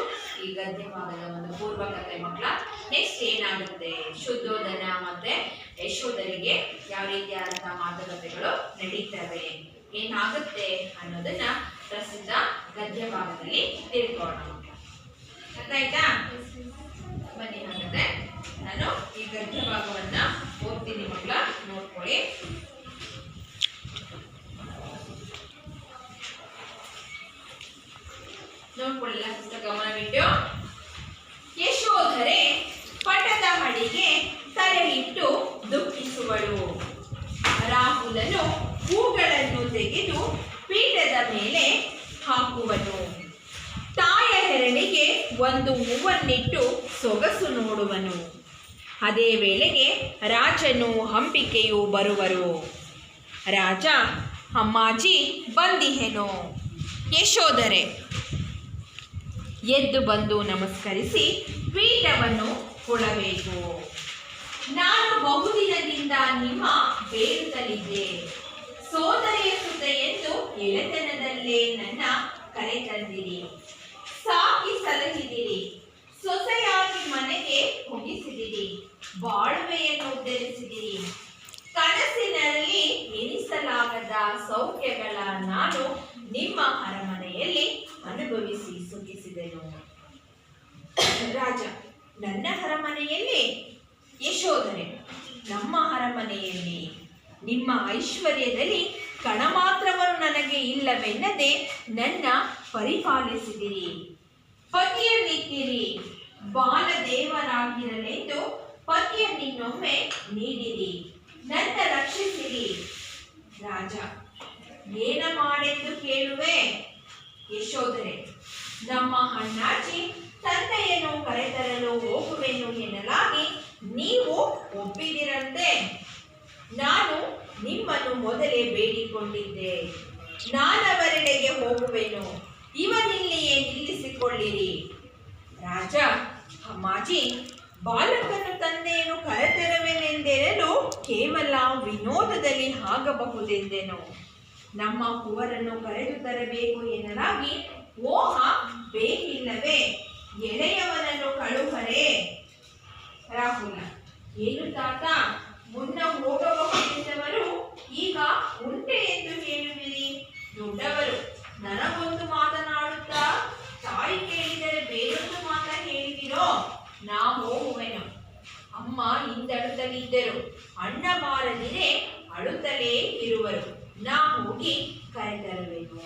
ಈ ಗದ್ಯ ಭಾಗದ ಒಂದು ಪೂರ್ವಕತೆ ಮಕ್ಕಳ. ನೆಕ್ಸ್ಟ್ ಏನಾಗುತ್ತೆ, ಶುದ್ಧೋಧನ ಮತ್ತೆ ಯಶೋಧರಿಗೆ ಯಾವ ರೀತಿಯಾದಂತಹ ಮಾತುಕತೆಗಳು ನಡೀತವೆ, ಏನಾಗುತ್ತೆ ಅನ್ನೋದನ್ನ ಪ್ರಸ್ತುತ ಗದ್ಯ ಭಾಗದಲ್ಲಿ ತಿಳ್ಕೊಳ್ಳೋಣ. ಅರ್ಥ ಆಯ್ತಾ? ಬನ್ನಿ, ಹಾಗಾದ್ರೆ ನಾನು ಈ ಗದ್ಯ ಭಾಗವನ್ನ ಓದ್ತೀನಿ ಮಕ್ಕಳ, ನೋಡ್ಕೊಳ್ಳಿ. ನೋಡ್ಕೊಳ್ಳಿಲ್ಲ ಪುಸ್ತಕ ಗಮನವಿಟ್ಟು. ಯಶೋಧರೆ ಪಟದ ಹಡಿಗೆ ತಲೆ ಇಟ್ಟು ದುಃಖಿಸುವಳು. ರಾಹುಲನು ಹೂಗಳನ್ನು ತೆಗೆದು ಪೀಠದ ಮೇಲೆ ಹಾಕುವನು. ತಾಯ ಹೆರಳಿಗೆ ಒಂದು ಹೂವನ್ನಿಟ್ಟು ಸೊಗಸು ನೋಡುವನು. ಅದೇ ವೇಳೆಗೆ ರಾಜನು ಅಂಬಿಕೆಯು ಬರುವರು. ರಾಜ, ಅಮ್ಮಾಜಿ ಬಂದಿಹೆನು. ಯಶೋಧರೆ ಎದ್ದು ಬಂದು ನಮಸ್ಕರಿಸಿ ಪೀಠವನ್ನು ಕೊಡಬೇಕು. ನಾನು ಬಹುದಿನದಿಂದ ನಿಮ್ಮ ಬೇಡುತ್ತಲಿದ್ದೆ. ಸೋದರಿಯ ಸುತ ಎಂದು ಎಳೆತನದಲ್ಲೇ ನನ್ನ ಕರೆ ತಂದಿರಿ. ಸಾಕಿ ಸಲಹಿದಿರಿ, ಸೊಸೆಯಾಗಿ ಮನೆಗೆ ಮುಗಿಸಿದಿರಿ, ಬಾಳುವೆಯನ್ನು ಉದ್ಧರಿಸಿದಿರಿ. ಕನಸಿನಲ್ಲಿ ಎನಿಸಲಾಗದ ಸೌಖ್ಯಗಳ ನಾನು ನಿಮ್ಮ ಅರಮನೆಯಲ್ಲಿ ಅನುಭವಿಸಿ ಸುಖಿಸಿದೆನು. ರಾಜ, ನನ್ನ ಅರಮನೆಯಲ್ಲಿ? ಯಶೋಧರೆ, ನಮ್ಮ ಅರಮನೆಯಲ್ಲಿ ನಿಮ್ಮ ಐಶ್ವರ್ಯದಲ್ಲಿ ಕಣ ಮಾತ್ರವನ್ನು ನನಗೆ ಇಲ್ಲವೆನ್ನದೆ ನನ್ನ ಪರಿಪಾಲಿಸಿದಿರಿ. ಪತಿಯನ್ನಿತ್ತಿರಿ, ಬಾಲದೇವರಾಗಿರಲೆಂದು ಪತಿಯನ್ನಿನ್ನೊಮ್ಮೆ ನೀಡಿರಿ, ನನ್ನ ರಕ್ಷಿಸಿರಿ. ರಾಜ, ಏನ ಮಾಡೆಂದು ಕೇಳುವೆ? ಯಶೋಧರೆ, ನಮ್ಮ ಅಣ್ಣಾಜಿ ತಂದೆಯನ್ನು ಕರೆತರಲು ಹೋಗುವೆನು ಎನ್ನಲಾಗಿ ನೀವು ಒಪ್ಪಿದಿರಂತೆ. ನಾನು ನಿಮ್ಮನ್ನು ಮೊದಲೇ ಬೇಡಿಕೊಂಡಿದ್ದೆ. ನಾನವರೆಡೆಗೆ ಹೋಗುವೆನು, ಇವನಿಲ್ಲಿಯೇ ನಿಲ್ಲಿಸಿಕೊಳ್ಳಿರಿ. ರಾಜ, ಅಮ್ಮಾಜಿ, ಬಾಲಕನು ತಂದೆಯನ್ನು ಕರೆತರುವೆನೆಂದೆರಲು ಕೇವಲ ವಿನೋದದಲ್ಲಿ ಆಗಬಹುದೆಂದೆನು. ನಮ್ಮ ಕುವರನ್ನು ಕರೆದು ತರಬೇಕು ಎನ್ನಲಾಗಿ ಓಹ ಬೇಕಿಲ್ಲವೇ, ಎಳೆಯವನನ್ನು ಕಳುಹರೆ. ರಾಹುಲ, ಏನು ತಾತ, ಮುನ್ನ ಹೋಗಬಹುದೆಂದವರು ಈಗ ಉಂಟೆ ಎಂದು ಹೇಳುವಿರಿ? ದೊಡ್ಡವರು ನನಗೊಂದು ಮಾತನಾಡುತ್ತಾ ತಾಯಿ ಕೇಳಿದರೆ ಬೇರೊಂದು ಮಾತ ಹೇಳಿದಿರೋ? ನಾ ಹೋಗುವೆನು. ಅಮ್ಮ ಹಿಂದಳುತ್ತಲಿದ್ದರು, ಅಣ್ಣ ಬಾರದಿರೆ ಅಳುತ್ತಲೇ ಇರುವರು. ನಾ ಹೋಗಿ ಕರೆತರುವೆನು.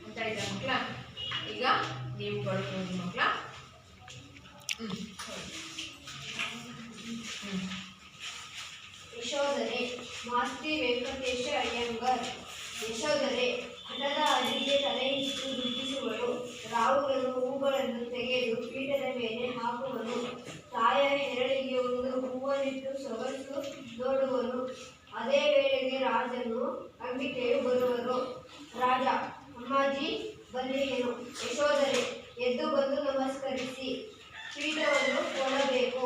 ಗೊತ್ತಾಯ್ತಾ ಮಕ್ಕಳ? ಈಗ ನೀವು ಬರ್ಬೋದು ಮಕ್ಕಳ. ಯಶೋಧರೆ ಮಾಸ್ತಿ ವೆಂಕಟೇಶ ಅಯ್ಯಂಗರ್. ಯಶೋಧರೆ ಹಠದ ಅಡಿಗೆ ತಲೆ ಇಟ್ಟು ದುಃಖಿಸುವಳು. ರಾಹುಲನು ಹೂಗಳನ್ನು ತೆಗೆದು ಪೀಠದ ಮೇಲೆ ಹಾಕುವನು. ತಾಯ ಹೆರಳಿಗೆ ಒಂದು ಹೂವನ್ನಿಟ್ಟು ಸೊಗಸು ನೋಡುವನು. ಅದೇ ವೇಳೆಗೆ ರಾಜನು ಅಂಬಿಕೆಯು ಬರುವರು. ರಾಜ, ಅಮ್ಮಾಜಿ ಬಂದಿಹೆನು. ಯಶೋಧರೆ ಎದ್ದು ಬಂದು ನಮಸ್ಕರಿಸಿ ಪೀಠವನ್ನು ಕೊಡಬೇಕು.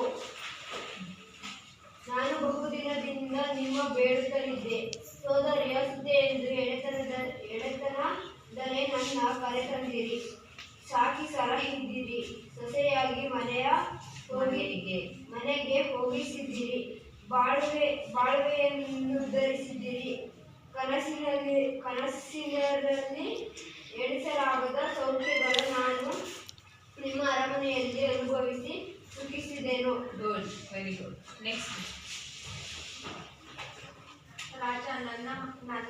ನಾನು ಬಹುದಿನದಿಂದ ನಿಮ್ಮ ಬೇಡುತ್ತಲಿದ್ದೆ. ಸೋದರಿಯ ಸುದ್ದಿ ಎಂದು ಎಳೆತನದಲ್ಲೇ ನನ್ನ ಕರೆತಂದಿರಿ. ಸಾಕಿ ಸಲಹಿದ್ದೀರಿ, ಸೊಸೆಯಾಗಿ ಮನೆಗೆ ಹೋಗಿಸಿದ್ದೀರಿ, ಬಾಳುವೆಯನ್ನುದ್ಧರಿಸಿದ್ದೀರಿ. ಕನಸಿನಲ್ಲಿ ಎಣಿಸಲಾಗದ ಸೌಖ್ಯಗಳ ನಾನು ನಿಮ್ಮ ಅರಮನೆಯಲ್ಲಿ ಅನುಭವಿಸಿ ಸುಖಿಸಿದೆನು. Good, very good. ನೆಕ್ಸ್ಟ್. ರಾಜ, ನನ್ನ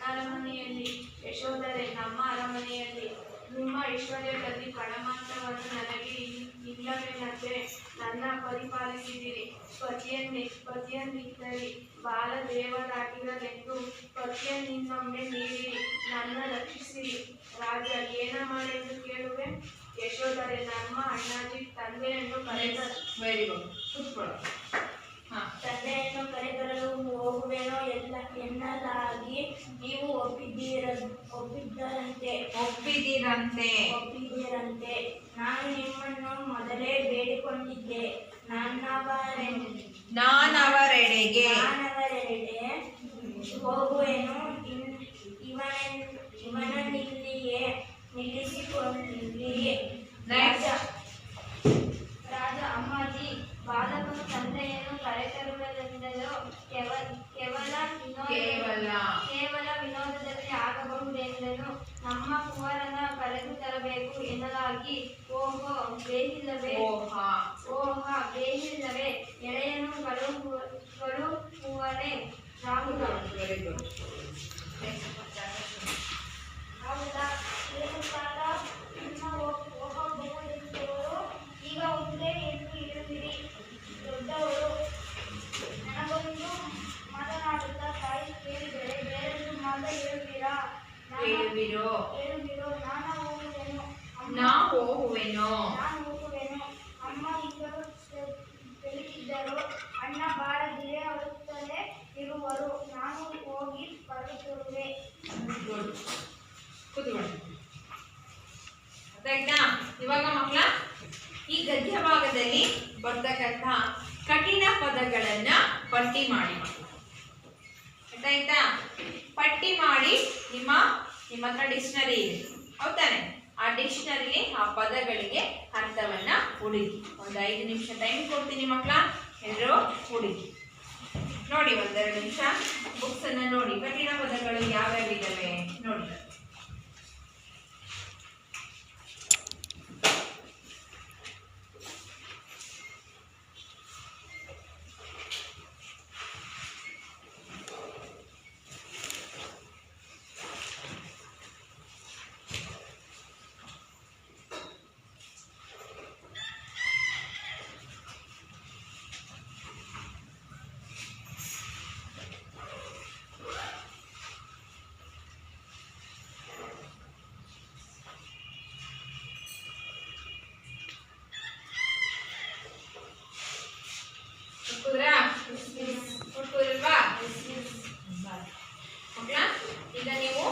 ಅರಮನೆಯಲ್ಲಿ. ಯಶೋಧರೆ, ನಮ್ಮ ಅರಮನೆಯಲ್ಲಿ. ನಿಮ್ಮ ಐಶ್ವರ್ಯದಲ್ಲಿ ಕಣಮಾತ್ರವನ್ನು ನನಗೆ ಇಲ್ಲವೆನ್ನದೆ ನನ್ನ ಪರಿಪಾಲಿಸಿದಿರಿ. ಪತಿಯನ್ನಿತ್ತರಿ, ಬಾಲದೇವರಾಗಿರಲೆಂದು ಪತಿಯನ್ನಿನ್ನೊಮ್ಮೆ ನೀಡಿರಿ, ನನ್ನ ರಕ್ಷಿಸಿರಿ. ರಾಜ, ಏನ ಮಾಡೆಂದು ಕೇಳುವೆ? ಯಶೋಧರೆ, ನಮ್ಮ ಅಣ್ಣಾಜಿ ತಂದೆಯನ್ನು ಕರೆದ. ವೆರಿ ಗುಡ್, ಕೂತ್ಕೊಳ್ಳೋ. ಹಾ. ತಂದೆಯನ್ನು ಕರೆತರಲು ಹೋಗುವೆನೋ ಎನ್ನಲಾಗಿ ನೀವು ಒಪ್ಪಿದ್ದೀರಂತೆ. ನಾನು ನಿಮ್ಮನ್ನು ಮೊದಲೇ ಬೇಡಿಕೊಂಡಿದ್ದೆ. ನಾನವರೆಡೆಗೆ ಹೋಗುವೆನು. ಇವನನ್ನಿಲ್ಲಿಯೇ ನಿಲ್ಲಿಸಿಕೊಳ್ಳಿರಿ. ರಾಜ ಅಮ್ಮಾಜಿ, ಬಾಲಕನು ತಂದೆಯನ್ನು ಕರೆತರುವುದರಿಂದಲೂ ಕೇವಲ ವಿನೋದದಲ್ಲಿ ಆಗಬಹುದೆಂದನು. ನಮ್ಮ ಕುವರನ ಕರೆದು ತರಬೇಕು ಎನ್ನಲಾಗಿ ಓಹ ಬೇಹಿಲ್ಲವೇ ಎಳೆಯನು ಕಳುಹುವನೇ. ರಾಹುಲ ಏನು ಕಾಲ ಇನ್ನು ಹೋಗಬಹುದೆಂದವರು ಈಗ ಒಂದೇ ಎಂದು ಹೇಳುವಿರಿ. ದೊಡ್ಡವರು ನನಗೊಂದು ಮಾತನಾಡುತ್ತಾ ತಾಯಿ ಕೇಳಿದರೆ ಬೇರೊಂದು ಮಾತು ಹೇಳುವಿರೋ. ನಾನು ಹೋಗುವೆನು. ಅಮ್ಮ ಇಬ್ಬರು ತಿಳಿಸಿದ್ದರು. ಅಣ್ಣ ಬಾರದಿರೇ ಅಳುತ್ತಲೇ ಇರುವರು. ನಾನು ಹೋಗಿ ಬರುತ್ತಿರುವೆ. ಆಯ್ತಾ? ಇವಾಗ ಮಕ್ಕಳ ಈ ಗದ್ಯ ಭಾಗದಲ್ಲಿ ಬರ್ತಕ್ಕಂಥ ಕಠಿಣ ಪದಗಳನ್ನ ಪಟ್ಟಿ ಮಾಡಿ. ಆಯ್ತಾ? ಪಟ್ಟಿ ಮಾಡಿ ನಿಮ್ಮ ಹತ್ರ ಡಿಕ್ಷನರಿ ಇದೆ, ಹೌದಾನೆ? ಆ ಡಿಕ್ಷನರಿಲಿ ಆ ಪದಗಳಿಗೆ ಅರ್ಥವನ್ನ ಹುಡುಕಿ. ಒಂದು 5 ನಿಮಿಷ ಟೈಮ್ ಕೊಡ್ತೀನಿ ಮಕ್ಕಳ, ಎಲ್ಲರೂ ಹುಡುಕಿ ನೋಡಿ. 1-2 ನಿಮಿಷ ಬುಕ್ಸ್ ಅನ್ನ ನೋಡಿ. ಕಠಿಣ ಪದಗಳು ಯಾವ್ಯಾವ ಇದಾವೆ ನೋಡಿ. ಈಗ ನೀವು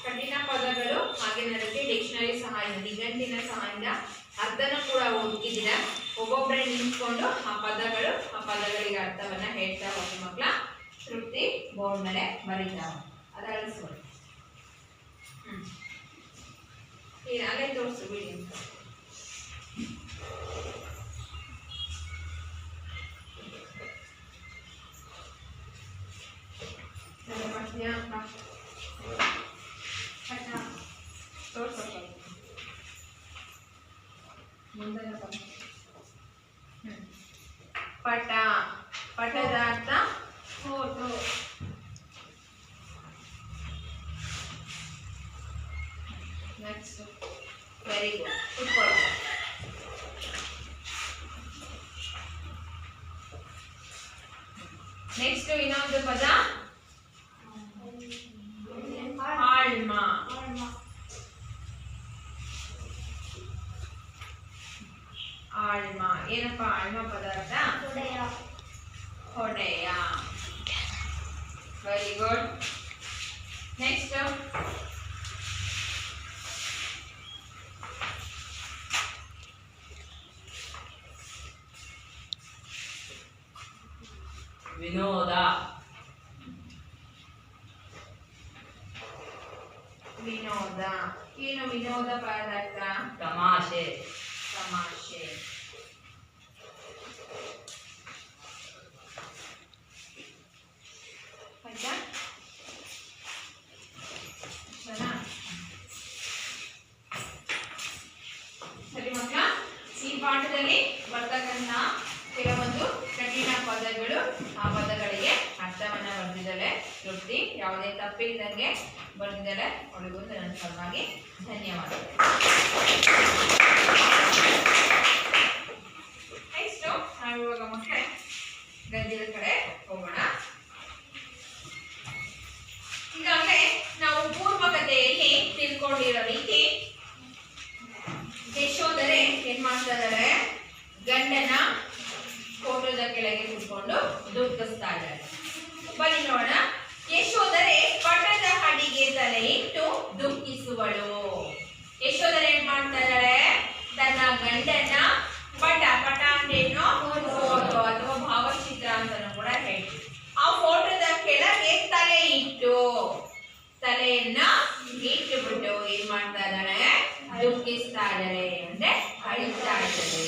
ಕಠಿಣ ಪದಗಳು ಹಾಗೆ ನನಗೆ ಡಿಕ್ಷನರಿ ಸಹಾಯದಿಂದ, ನಿಘಂಟಿನ ಸಹಾಯದಿಂದ ಅರ್ಥನ ಕೂಡ ಓದ್ತಿದ್ದೀರಾ. ಒಬ್ಬೊಬ್ಬರೇ ನಿಂತ್ಕೊಂಡು ಆ ಪದಗಳಿಗೆ ಅರ್ಥವನ್ನ ಹೇಳ್ತಾ ಹೋಗಿ ಮಕ್ಕಳ. ತೃಪ್ತಿ ಬೋರ್ಡ್ ಮೇಲೆ ಬರೀತಾವ, ಅದು ಅಳಿಸ್ಬೋದು. ಅಲ್ಲೇ ತೋರಿಸು ಬಿಡಿ. ಪಟ, ಪಟದ ಅರ್ಥ ಫೋಟೋ. ನೆಕ್ಸ್ಟ್, ವೆರಿ ಗುಡ್, ಕುತ್ಕೊಳ್ಳಿ. ನೆಕ್ಸ್ಟ್ ಇನ್ನೊಂದು ಪದ ಆಳ್ಮ. ಆಳ್ಮ ಏನಪ್ಪ? ಆಳ್ಮ ಪದಾರ್ಥ ಹೊಡೆಯ. Very good. ನೆಕ್ಸ್ಟ್ ವಿನೋದ. ವಿನೋದ ಏನು? ವಿನೋದ ಪದಾರ್ಥ ತಮಾಷೆ. ತಮಾಷೆ. ಆಯ್ತಾ? ಸರಿ ಮಕ್ಕಳ, ಈ ಪಾಠದಲ್ಲಿ ಬರ್ತಕ್ಕಂಥ ಕೆಲವೊಂದು ಕಠಿಣ ಪದಗಳು, ಆ ಪದಗಳಿಗೆ ಅರ್ಥವನ್ನ ಬರೆದಿದ್ದಾಳೆ ತೃಪ್ತಿ. ಯಾವುದೇ ತಪ್ಪಿಲ್ಲದಂಗೆ ಬರೆದಿದ್ದಾಳೆ. ಅವಳಿಗೂ ನನ್ನ ಪರವಾಗಿ ಧನ್ಯವಾದಗಳು. ನೆಕ್ಸ್ಟ್ ನಾವು ಇವಾಗ ಮಕ್ಕಳೇ ಗದ್ಯದ ಕಡೆ ಹೋಗೋಣ. ಈಗಾಗಲೇ ನಾವು ಪೂರ್ವಕತೆಯಲ್ಲಿ ತಿಳ್ಕೊಂಡಿರೋ ರೀತಿ ಯಶೋಧರೆ ಏನ್ ಮಾಡ್ತಾ ಇದ್ದಾರೆ? ಗಂಡನ ಫೋಟೋದ ಕೆಳಗೆ ಕೂತ್ಕೊಂಡು ನೋಡುವಳು. ಯಶೋಧರ ಏನ್ ಮಾಡ್ತಾ ಇದ್ದಾಳೆ? ತನ್ನ ಗಂಡನ ಪಟ ಅಂದ್ರೇನು? ಫೋಟೋ ಅಥವಾ ಭಾವಚಿತ್ರ ಅಂತಾನು ಕೂಡ ಹೇಳ್ತೀವಿ. ಆ ಫೋಟೋದ ಕೆಳಗೆ ತಲೆಯನ್ನ ಇಟ್ಟುಬಿಟ್ಟು ಏನ್ ಮಾಡ್ತಾ ಇದ್ದಾಳೆ? ದುಃಖಿಸ್ತಾ ಇದ್ದಾಳೆ, ಅಂದ್ರೆ ಅಳಿತಾ ಇದ್ದಾಳೆ.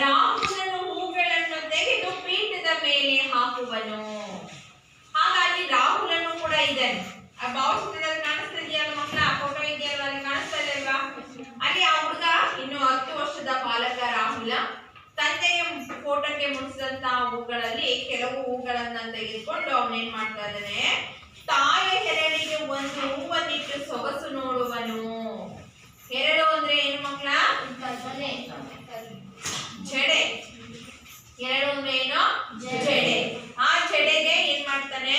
ರಾಹುಲನು ಹೂಗಳನ್ನು ತೆಗೆದು ಪೀಠದ ಮೇಲೆ ಹಾಕುವನು. ಹಾಗಾಗಿ ರಾಹುಲನು ಕೂಡ ಇದ್ದಾನೆ. ಆ ಭಾವಚಿತ್ರದಲ್ಲಿ ಕಾಣಿಸ್ತಾ ಇದೆಯಲ್ಲ ಮಕ್ಕಳ? ಫೋಟೋ ಇದೆಯಲ್ಲ, ಅಲ್ಲಿ ಕಾಣಿಸ್ತಾ ಇದೆ ಅಲ್ವಾ? ಅಲ್ಲಿ ಆ ಹುಡುಗ ಇನ್ನು 10 ವರ್ಷದ ಬಾಲಕ ರಾಹುಲ ತಂದೆಯ ಫೋಟೋಕ್ಕೆ ಮುಡಿಸಿದಂತಹ ಹೂಗಳಲ್ಲಿ ಕೆಲವು ಹೂಗಳನ್ನ ತೆಗೆದುಕೊಂಡು ಅವನೇನ್ ಮಾಡ್ತಾ ಇದ್ದಾನೆ? ತಾಯಿಯ ಹೆರಳಿಗೆ ಒಂದು ಹೂವನ್ನಿಟ್ಟು ಸೊಗಸು ನೋಡುವನು. ಹೆರಳು ಅಂದ್ರೆ ಏನು ಮಕ್ಕಳ? ಜಡೆ. ಹೆರಳು ಅಂದ್ರೆ ಏನು? ಜಡೆ. ಆ ಜಡೆಗೆ ಏನ್ ಮಾಡ್ತಾನೆ?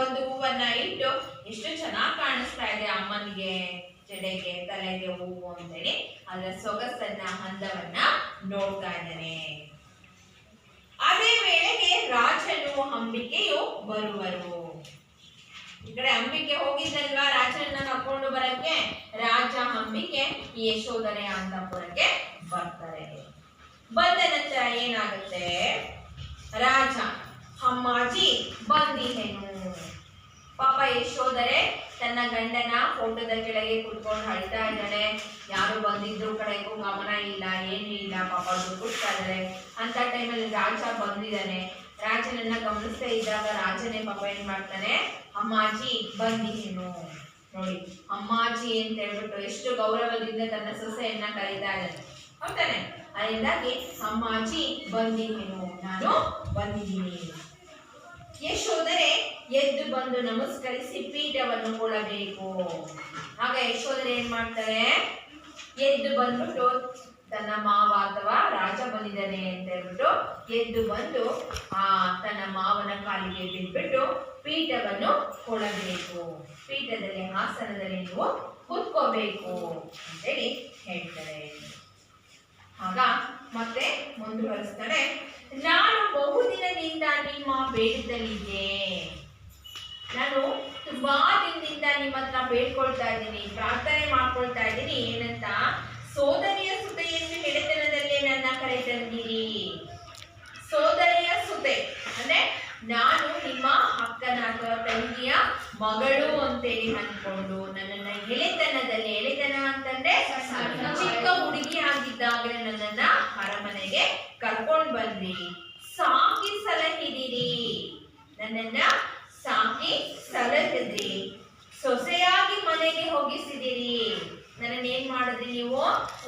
ಒಂದು ಹೂವನ್ನ ಇಟ್ಟು ಎಷ್ಟು ಚೆನ್ನಾಗಿ ಕಾಣಿಸ್ತಾ ಇದೆ ಅಮ್ಮನಿಗೆ, ಜಡೆಗೆ ತಲೆಗೆ ಹೂವು ಅಂತೇಳಿ ಅದರ ಸೊಗಸನ್ನ ಹಂದವನ್ನ ನೋಡ್ತಾ ಇದ್ದಾನೆ. ಅದೇ ವೇಳೆಗೆ ರಾಜನು ಅಂಬಿಕೆಯು ಬರುವರು. ಈ ಕಡೆ ಅಂಬಿಕೆ ಹೋಗಿದ್ದಲ್ವಾ ರಾಜನನ್ನ ಕರ್ಕೊಂಡು ಬರಕ್ಕೆ? ರಾಜ ಅಂಬಿಕೆ ಈ ಯಶೋಧರೆಯ ಅಂತಃಪುರಕ್ಕೆ ಬರ್ತಾರೆ. ಬಂದ ನಂತರ ಏನಾಗುತ್ತೆ? ರಾಜ ಅಮ್ಮಾಜಿ ಬಂದಿಹೇನು. ಪಾಪ ಯಶೋಧರೆ ತನ್ನ ಗಂಡನ ಫೋಟೋದ ಕೆಳಗೆ ಕುತ್ಕೊಂಡು ಅಳ್ತಾ ಇದ್ದಾಳೆ. ಯಾರು ಬಂದಿದ್ರು ಕಡೆಗೂ ಗಮನ ಇಲ್ಲ, ಏನು ಇಲ್ಲ, ಪಾಪ ದುಃಖಿಸ್ತಾ ಇದ್ದಾರೆ. ಅಂತ ಟೈಮಲ್ಲಿ ರಾಜ ಬಂದಿದ್ದಾನೆ. ರಾಜನನ್ನ ಗಮನಿಸ್ತಾ ಇದ್ದಾಗ ರಾಜನೇ ಪಾಪ ಏನ್ ಮಾಡ್ತಾನೆ? ಅಮ್ಮಾಜಿ ಬಂದಿಹೇನು. ನೋಡಿ, ಅಮ್ಮಾಜಿ ಅಂತ ಹೇಳ್ಬಿಟ್ಟು ಎಷ್ಟು ಗೌರವದಿಂದ ತನ್ನ ಸೊಸೆಯನ್ನ ಕರೀತಾ ಇದ್ದಾನೆ, ಹೌದಾನೆ? ಅದರಿಂದಾಗಿ ಅಮ್ಮಾಜಿ ಬಂದಿಹೇನು, ನಾನು ಬಂದಿದ್ದೀನಿ. ಯಶೋಧರೆ ಎದ್ದು ಬಂದು ನಮಸ್ಕರಿಸಿ ಪೀಠವನ್ನು ಕೊಡಬೇಕು. ಆಗ ಯಶೋಧರೆ ಏನ್ ಮಾಡ್ತಾರೆ? ಎದ್ದು ಬಂದ್ಬಿಟ್ಟು ತನ್ನ ಮಾವ ಅಥವಾ ರಾಜ ಬಂದಿದ್ದಾನೆ ಅಂತ ಹೇಳ್ಬಿಟ್ಟು ಎದ್ದು ಬಂದು ತನ್ನ ಮಾವನ ಕಾಲಿಗೆ ಬಿದ್ಬಿಟ್ಟು ಪೀಠವನ್ನು ಕೊಡಬೇಕು. ಪೀಠದಲ್ಲಿ ಆಸನದಲ್ಲಿ ನೀವು ಕೂತ್ಕೋಬೇಕು ಅಂತೇಳಿ ಹೇಳ್ತಾರೆ. ಆಗ ಮತ್ತೆ ಮುಂದುವರಿಸ್ತಾರೆ. ನಾನು ಬಹುದಿನದಿಂದ ನಿಮ್ಮ ಬೇಡದಲ್ಲಿದ್ದೆ. ನಾನು ತುಂಬಾ ದಿನದಿಂದ ನಿಮ್ಮ ಹತ್ರ ಬೇಡ್ಕೊಳ್ತಾ ಇದ್ದೀನಿ, ಪ್ರಾರ್ಥನೆ ಮಾಡ್ಕೊಳ್ತಾ ಇದ್ದೀನಿ. ಏನಂತ? ಸೋದರಿಯ ಸುತೆಯನ್ನು ಹೆಡೆತನದಲ್ಲೇ ನನ್ನ ಕರೆ ತಂದಿರಿ. ಸೋದರಿಯ ಸುತೆ ಅಂದ್ರೆ ನಾನು ನಿಮ್ಮ ಅಕ್ಕನ ಅಥವಾ ತಂಗಿಯ ಮಗಳು ಅಂತೇಳಿ ಅನ್ಕೊಂಡು ನನ್ನನ್ನ ಎಳೆತನ ಅಂತಂದ್ರೆ ಚಿಕ್ಕ ಹುಡುಗಿ ಆಗಿದ್ದಾಗಲೇ ನನ್ನನ್ನ ಅರಮನೆಗೆ ಕರ್ಕೊಂಡು ಬಂದ್ರಿ. ಸಾಕಿ ಸಲಹಿದಿರಿ, ನನ್ನನ್ನ ಸಾಕಿ ಸಲಹಿದ್ರಿ. ಸೊಸೆಯಾಗಿ ಮನೆಗೆ ಹೋಗಿಸಿದಿರಿ. ನನ್ನನ್ನ ಏನ್ ಮಾಡಿದ್ರಿ ನೀವು?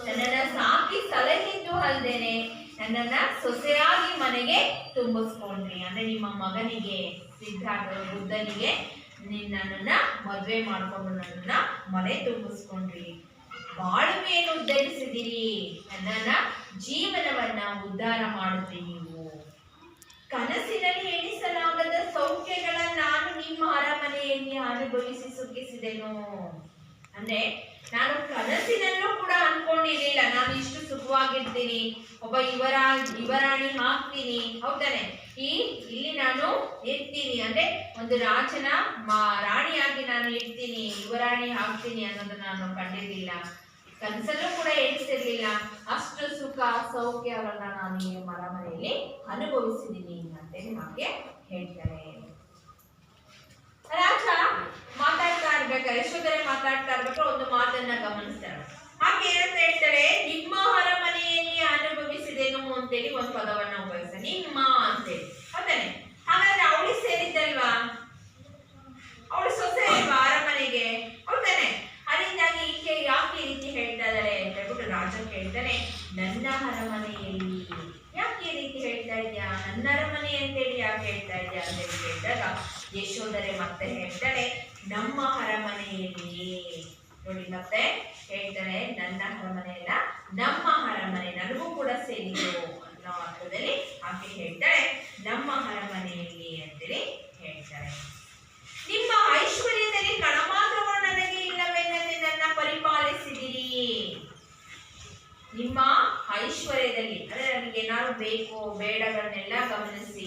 ನನ್ನನ್ನ ಸಾಕಿ ಸಲಹಿದ್ದು ಅಲ್ದೇನೆ ನನ್ನನ್ನ ಸೊಸೆಯಾಗಿ ಮನೆಗೆ ತುಂಬಿಸ್ಕೊಂಡ್ರಿ. ಅಂದ್ರೆ ನಿಮ್ಮ ಮಗನಿಗೆ ಸಿದ್ಧಾರ್ಥ ಬುದ್ಧನಿಗೆ ನನ್ನನ್ನ ಮದ್ವೆ ಮಾಡ್ಕೊಂಡು ನನ್ನನ್ನ ಮನೆ ತುಂಬಿಸ್ಕೊಂಡ್ರಿ. ಬಾಳುವೆಯನ್ನು ಉದ್ಧರಿಸಿದಿರಿ, ನನ್ನನ್ನ ಜೀವನವನ್ನ ಉದ್ಧಾರ ಮಾಡಿದ್ರಿ. ನೀವು ಕನಸಿನಲ್ಲಿ ಎಣಿಸಲಾಗದ ಸೌಖ್ಯಗಳ ನಾನು ನಿಮ್ಮ ಅರಮನೆಯಲ್ಲಿ ಅನುಭವಿಸಿ ಸುಖಿಸಿದೆನು. ಅಂದ್ರೆ ನಾನು ಕನಸಿನಲ್ಲೂ ಕೂಡ ಅನ್ಕೊಂಡಿರ್ಲಿಲ್ಲ ನಾನು ಇಷ್ಟು ಸುಖವಾಗಿರ್ತೀನಿ, ಒಬ್ಬ ಯುವರಾಣಿ ಆಗ್ತೀನಿ, ಹೌದಾನೆ? ಇಲ್ಲಿ ನಾನು ಇರ್ತೀನಿ ಅಂದ್ರೆ ಒಂದು ರಾಜನ ರಾಣಿಯಾಗಿ ನಾನು ಇರ್ತೀನಿ, ಯುವರಾಣಿ ಆಗ್ತೀನಿ ಅನ್ನೋದನ್ನ ನಾನು ಕಂಡಿರ್ಲಿಲ್ಲ, ಕನಸಲ್ಲೂ ಕೂಡ ಎಣಿಸಿರ್ಲಿಲ್ಲ. ಅಷ್ಟು ಸುಖ ಸೌಖ್ಯಗಳನ್ನ ನಾನು ಈ ಅರಮನೆಯಲ್ಲಿ ಅನುಭವಿಸಿದ್ದೀನಿ ಅಂತೇಳಿ ನಮಗೆ ಹೇಳ್ತಾರೆ. ರಾಜ ಮಾತಾಡ್ತಾ ಇರ್ಬೇಕಾದ್ರೆ, ಯಶೋಧರೆ ಮಾತಾಡ್ತಾ ಇರ್ಬೇಕಾದ್ರೆ ಒಂದು ಮಾತನ್ನ ಗಮನಿಸ್ತಾರೆ. ಹಾಗೆ ಏನಂತ ಹೇಳ್ತಾರೆ? ನಿಮ್ಮ ಅರಮನೆಯಲ್ಲಿ ಅನುಭವಿಸಿದೇನು ಅಂತೇಳಿ ಒಂದು ಪದವನ್ನ ಉಪಯೋಗಿಸ್ತಾರೆ, ನಿಮ್ಮ ಅಂತೇಳಿ, ಹೌದಾನೆ? ಹಾಗಾದ್ರೆ ಅವಳಿಗೆ ಸೇರಿದ್ದಲ್ವಾ? ಅವಳು ಸೊಸೆ ಅಲ್ವಾ ಅರಮನೆಗೆ, ಹೌದಾನೆ? ಅದರಿಂದಾಗಿ ಈಕೆ ಯಾಕೆ ಈ ರೀತಿ ಹೇಳ್ತಾ ಇದ್ದಾಳೆ ಅಂತ ಹೇಳ್ಬಿಟ್ಟು ರಾಜ ಕೇಳ್ತಾನೆ, ನನ್ನ ಅರಮನೆಯಲ್ಲಿ ಯಾಕೆ ಈ ರೀತಿ ಹೇಳ್ತಾ ಇದ್ಯಾ? ನನ್ನ ಅರಮನೆ ಅಂತೇಳಿ ಯಾಕೆ ಹೇಳ್ತಾ ಇದ್ಯಾ ಅಂತ ಹೇಳಿ ಕೇಳಿದಾಗ ಯಶೋಧರೆ ಮತ್ತೆ ಹೇಳ್ತಾಳೆ, ನಮ್ಮ ಅರಮನೆಯಲ್ಲಿ. ನೋಡಿ ಮತ್ತೆ ಹೇಳ್ತಾಳೆ, ನನ್ನ ಅರಮನೆ ಅಲ್ಲ, ನಮ್ಮ ಅರಮನೆ, ನನಗೂ ಕೂಡ ಸೇರಿತು ಅನ್ನೋ ಅರ್ಥದಲ್ಲಿ ಆಕೆ ಹೇಳ್ತಾಳೆ, ನಮ್ಮ ಅರಮನೆಯಲ್ಲಿ ಅಂತೇಳಿ ಹೇಳ್ತಾಳೆ. ನಿಮ್ಮ ಐಶ್ವರ್ಯದಲ್ಲಿ ಕಣ ಮಾತ್ರವೂ ನನಗೆ ಇಲ್ಲವೆನ್ನದೆ ನನ್ನ ಪರಿಪಾಲಿಸಿದಿರಿ. ನಿಮ್ಮ ಐಶ್ವರ್ಯದಲ್ಲಿ ಅಂದ್ರೆ ನನಗೆ ಏನಾದ್ರು ಬೇಕು ಬೇಡಗಳನ್ನೆಲ್ಲ ಗಮನಿಸಿ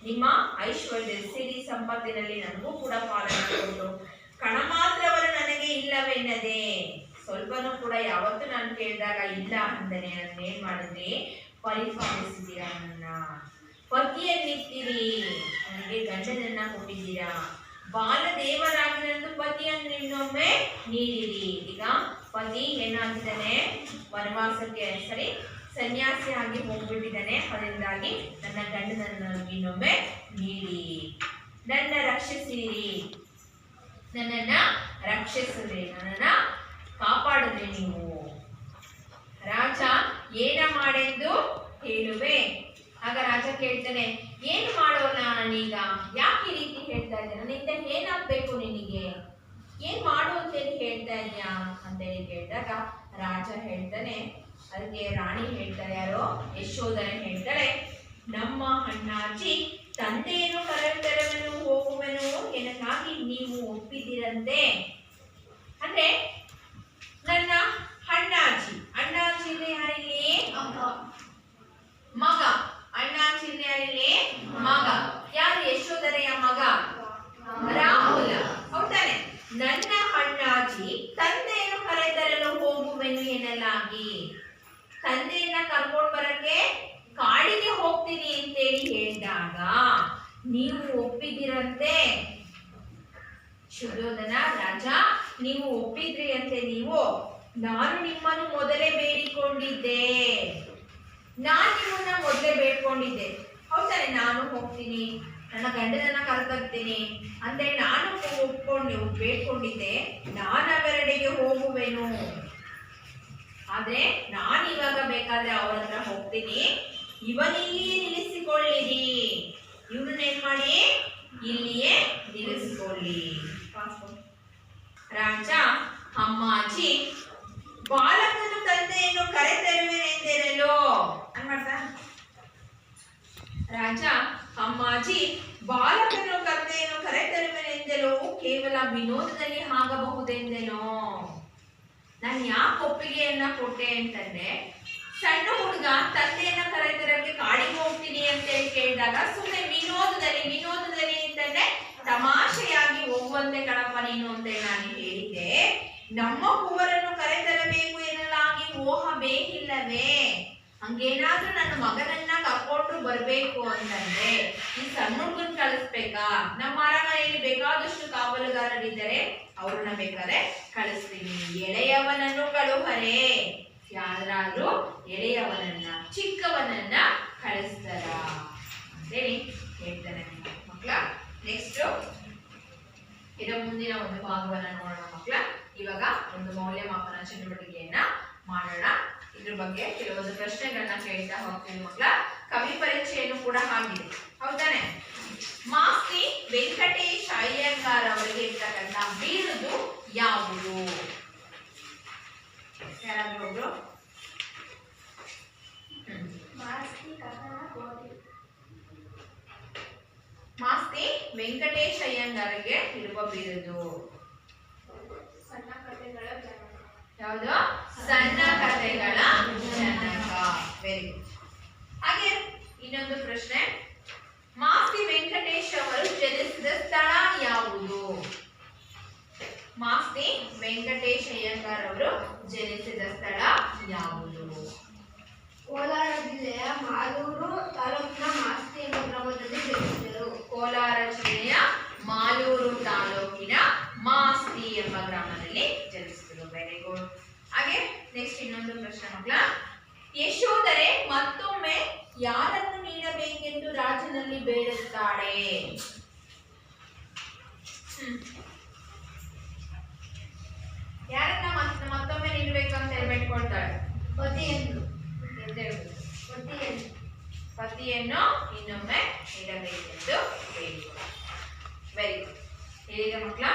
ನಿಮ್ಮ ಐಶ್ವರ್ಯದಲ್ಲಿ ಸಿರಿ ಸಂಪತ್ತಿನಲ್ಲಿ ನನಗೂ ಕೂಡ ಪಾಲನೆ ಕೊಟ್ಟು ಕಣ ಮಾತ್ರವನ್ನು ನನಗೆ ನನಗೆ ಇಲ್ಲವೆನ್ನದೆ, ಸ್ವಲ್ಪನೂ ಕೂಡ ಯಾವತ್ತೂ ನಾನು ಕೇಳಿದಾಗ ಇಲ್ಲ ಅಂದರೆ ನನ್ನ ಏನ್ ಮಾಡಿದ್ರಿ, ಪರಿಪಾಲಿಸಿದ್ದೀರಾ. ನನ್ನ ಪತಿಯನ್ನಿತ್ತಿರಿ, ನನಗೆ ಗಂಡನನ್ನ ಕೊಟ್ಟಿದ್ದೀರಾ. ಬಾಲದೇವರಾಗಿರಂದು ಪತಿಯನ್ನು ಇನ್ನೊಮ್ಮೆ ನೀಡಿರಿ. ಈಗ ಪತಿ ಏನಾಗಿದ್ದಾನೆ, ವನವಾಸಕ್ಕೆ ಸನ್ಯಾಸಿ ಆಗಿ ಹೋಗ್ಬಿಟ್ಟಿದ್ದಾನೆ. ಅದರಿಂದಾಗಿ ನನ್ನ ಗಂಡನನ್ನು ಇನ್ನೊಮ್ಮೆ ನೀಡಿ, ನನ್ನ ರಕ್ಷಿಸಿರಿ, ನನ್ನನ್ನ ರಕ್ಷಿಸಿದ್ರಿ, ನನ್ನನ್ನ ಕಾಪಾಡಿದ್ರಿ ನೀವು. ರಾಜ ಏನ ಮಾಡೆಂದು ಹೇಳುವೆ. ಆಗ ರಾಜ ಕೇಳ್ತಾನೆ, ಏನು ಮಾಡೋಣ ನಾನೀಗ, ಯಾಕೆ ಈ ರೀತಿ ಹೇಳ್ತಾ ಇದ್ದೆ, ನನ್ನಿಂದ ಏನಾಗ್ಬೇಕು ನಿನಗೆ, ಏನ್ ಮಾಡು ಅಂತೇಳಿ ಹೇಳ್ತಾ ಇದ್ಯಾ ಅಂತೇಳಿ ಕೇಳಿದಾಗ ರಾಜ ಹೇಳ್ತಾನೆ, ಅದಕ್ಕೆ ರಾಣಿ ಹೇಳ್ತಾರೆ, ಯಾರೋ ಯಶೋಧನೆ ಹೇಳ್ತಾಳೆ, ನಮ್ಮ ಅಣ್ಣಾಜಿ ತಂದೆಯನ್ನು ಕರೆಯುತ್ತರವನು ಹೋಗುವನು ಎನಗಾಗಿ ನೀವು ಒಪ್ಪಿದಿರಂತೆ. ಅಂದ್ರೆ ನನ್ನ ಅಣ್ಣಾಜಿ, ಅಣ್ಣಾಜಿ ಯಾರಿಲ್ಲಿ ಮಗ, ಅಣ್ಣಾಜಿ ಯಾರಿಲ್ಲಿ ಮಗ, ಯಾರು ಯಶೋಧರೆಯ ಮಗ ರಾಹುಲ, ಹೌದಾನೆ. ನನ್ನ ಅಣ್ಣಾಜಿ ತಂದೆಯನ್ನು ಕರೆತರಲು ಹೋಗುವೆನು ಎನ್ನಲಾಗಿ, ತಂದೆಯನ್ನ ಕರ್ಕೊಂಡು ಬರಕ್ಕೆ ಕಾಡಿಗೆ ಹೋಗ್ತೀನಿ ಅಂತೇಳಿ ಹೇಳಿದಾಗ ನೀವು ಒಪ್ಪಿದಿರಂತೆ. ಶುದ್ಧೋಧನ, ರಾಜ ನೀವು ಒಪ್ಪಿದ್ರಿ ಅಂತೆ. ನೀವು, ನಾನು ನಿಮ್ಮನ್ನು ಮೊದಲೇ ಬೇಡಿಕೊಂಡಿದ್ದೆ, ನಾನು ನಿಮ್ಮನ್ನ ಮೊದಲೇ ಬೇಡ್ಕೊಂಡಿದ್ದೆ, ಹೌದಾನೆ. ನಾನು ಹೋಗ್ತೀನಿ, ನನ್ನ ಗಂಡನನ್ನ ಕರೆತರ್ತೀನಿ ಅಂತೇಳಿ ನಾನು ಬೇಡ್ಕೊಂಡಿದ್ದೆ. ನಾನು ಅವರೆಡೆಗೆ ಹೋಗುವೆನು, ಆದ್ರೆ ನಾನು ಇವಾಗ ಬೇಕಾದ್ರೆ ಅವರ ಹತ್ರ ಹೋಗ್ತೀನಿ, ಇವನಿಲ್ಲಿಯೇ ನಿಲ್ಲಿಸಿಕೊಳ್ಳಿರಿ, ಇವನನ್ನೇನ್ ಮಾಡಿ ಇಲ್ಲಿಯೇ ನಿಲ್ಲಿಸಿಕೊಳ್ಳಿ. ರಾಜ ಅಮ್ಮಾಜಿ ಬಾಲಕನು ತಂದೆಯನ್ನು ಕರೆತರುವೆನೆಂದೆನಲು ಅನ್ಮಾಡ್ತಾ. ರಾಜ ಅಮ್ಮಾಜಿ ಬಾಲಕನು ತಂದೆಯನ್ನು ಕರೆತರುವೆನೆಂದೆಲೋ ಕೇವಲ ವಿನೋದದಲ್ಲಿ ಆಗಬಹುದೆಂದೆನೋ. ನಾನು ಯಾಕೆ ಒಪ್ಪಿಗೆಯನ್ನ ಕೊಟ್ಟೆ ಅಂತಂದ್ರೆ, ಸಣ್ಣ ಹುಡುಗ ತಂದೆಯನ್ನ ಕರೆತರಕ್ಕೆ ಕಾಡಿಗೆ ಹೋಗ್ತೀನಿ ಅಂತ ಹೇಳಿ ಕೇಳಿದಾಗ ಸುಮ್ಮನೆ ವಿನೋದದಲ್ಲಿ ಅಂತಂದ್ರೆ ತಮಾಷೆಯಾಗಿ ಹೋಗುವಂತೆ ಕಣಪ್ಪ ನೀನು ಅಂತ ನಾನು ಹೇಳಿದ್ದೆ. ನಮ್ಮ ಹೂವರನ್ನು ಕರೆತರಬೇಕು ಎನ್ನಲಾಗಿ ಬೇಕಿಲ್ಲವೇ, ಹಂಗೇನಾದ್ರೂ ನನ್ನ ಮಗನನ್ನ ಕರ್ಕೊಂಡು ಬರ್ಬೇಕು ಅಂತಂದ್ರೆ ಈ ಸಣ್ಣ ಹುಡುಗನ್ ಕಳಿಸ್ಬೇಕಾ? ನಮ್ಮ ಅರಮನೆಯಲ್ಲಿ ಬೇಕಾದಷ್ಟು ಕಾವಲುಗಾರರಿದ್ದಾರೆ, ಅವ್ರನ್ನ ಬೇಕಾದ್ರೆ ಕಳಿಸ್ತೀನಿ. ಎಳೆಯವನನ್ನು ಕಳುಹರೆ, ಯಾರಾದ್ರೂ ಎಳೆಯವನನ್ನ ಚಿಕ್ಕವನನ್ನ ಕಳಿಸ್ತಾರ ಅಂತೇಳಿ ಹೇಳ್ತಾನೆ ಮಕ್ಳ. ನೆಕ್ಸ್ಟ್ ಇದರ ಮುಂದಿನ ಒಂದು ಭಾಗವನ್ನ ನೋಡೋಣ ಮಕ್ಳ. ಇವಾಗ ಒಂದು ಮೌಲ್ಯಮಾಪನ ಚಟುವಟಿಕೆಯನ್ನ ಮಾಡೋಣ. ಇದ್ರ ಬಗ್ಗೆ ಕೆಲವೊಂದು ಪ್ರಶ್ನೆಗಳನ್ನ ಕೇಳ್ತಾ ಹೋಗ್ತೀವಿ ಮಕ್ಳ. ಕವಿ ಪರೀಕ್ಷೆಯನ್ನು ಕೂಡ ಆಗಿದೆ, ಹೌದಾನೆ. ಮಾಸ್ತಿ ವೆಂಕಟೇಶ್ ಅಯ್ಯಂಗಾರ್ ಅವರಿಗೆ ಇರ್ತಕ್ಕಂಥ ಬಿರುದು ಯಾವುದು? ಯಾರಾದ್ರೂ ಒಬ್ರು? ಮಾಸ್ತಿ ವೆಂಕಟೇಶ್ ಅಯ್ಯಂಗಾರ್ಗೆ ಇರುವ ಬಿರುದು ಸಣ್ಣ ಕಥೆಗಳ ಜನಕ. ಯಾವುದು? ಸಣ್ಣ ಕಥೆಗಳ ಜನಕ. Very good. ಹಾಗೆ ಇನ್ನೊಂದು ಪ್ರಶ್ನೆ, ಮಾಸ್ತಿ ವೆಂಕಟೇಶ್ ಅವರು ಜನಿಸಿದ ಸ್ಥಳ ಯಾವುದು? ಮಾಸ್ತಿ ವೆಂಕಟೇಶ್ ಅಯ್ಯಂಗಾರ್ ಅವರು ಜನಿಸಿದ ಸ್ಥಳ ಯಾವುದು? ಕೋಲಾರ ಜಿಲ್ಲೆಯ ಮಾಲೂರು ತಾಲೂಕಿನ ಮಾಸ್ತಿ ಎಂಬ ಗ್ರಾಮದಲ್ಲಿ ಜನಿಸಿದರು. ಕೋಲಾರ ಜಿಲ್ಲೆಯ ಮಾಲೂರು ತಾಲೂಕಿನ ಮಾಸ್ತಿ ಎಂಬ ಗ್ರಾಮದಲ್ಲಿ ಜನಿಸಿದರು. Very good. ಹಾಗೆ ನೆಕ್ಸ್ಟ್ ಇನ್ನೊಂದು ಪ್ರಶ್ನೆ ಮಕ್ಕಳ, ಯಶೋಧರೆ ಮತ್ತೊಮ್ಮೆ ಯಾರನ್ನು ನೀಡಬೇಕೆಂದು ರಾಜನಲ್ಲಿ ಬೇಡುತ್ತಾಳೆ? ಯಾರನ್ನ ಮತ್ತೊಮ್ಮೆ ನೀಡಬೇಕಂತ ಬೇಡ್ಕೊಳ್ತಾಳೆ? ಪತಿಯನ್ನು ಪತಿಯನ್ನು ಇನ್ನೊಮ್ಮೆ ನೀಡಬೇಕೆಂದು ಬೇಡಿಕೊಳ್ಳ. Very good. ಹೇಳಿದ ಮಕ್ಕಳ.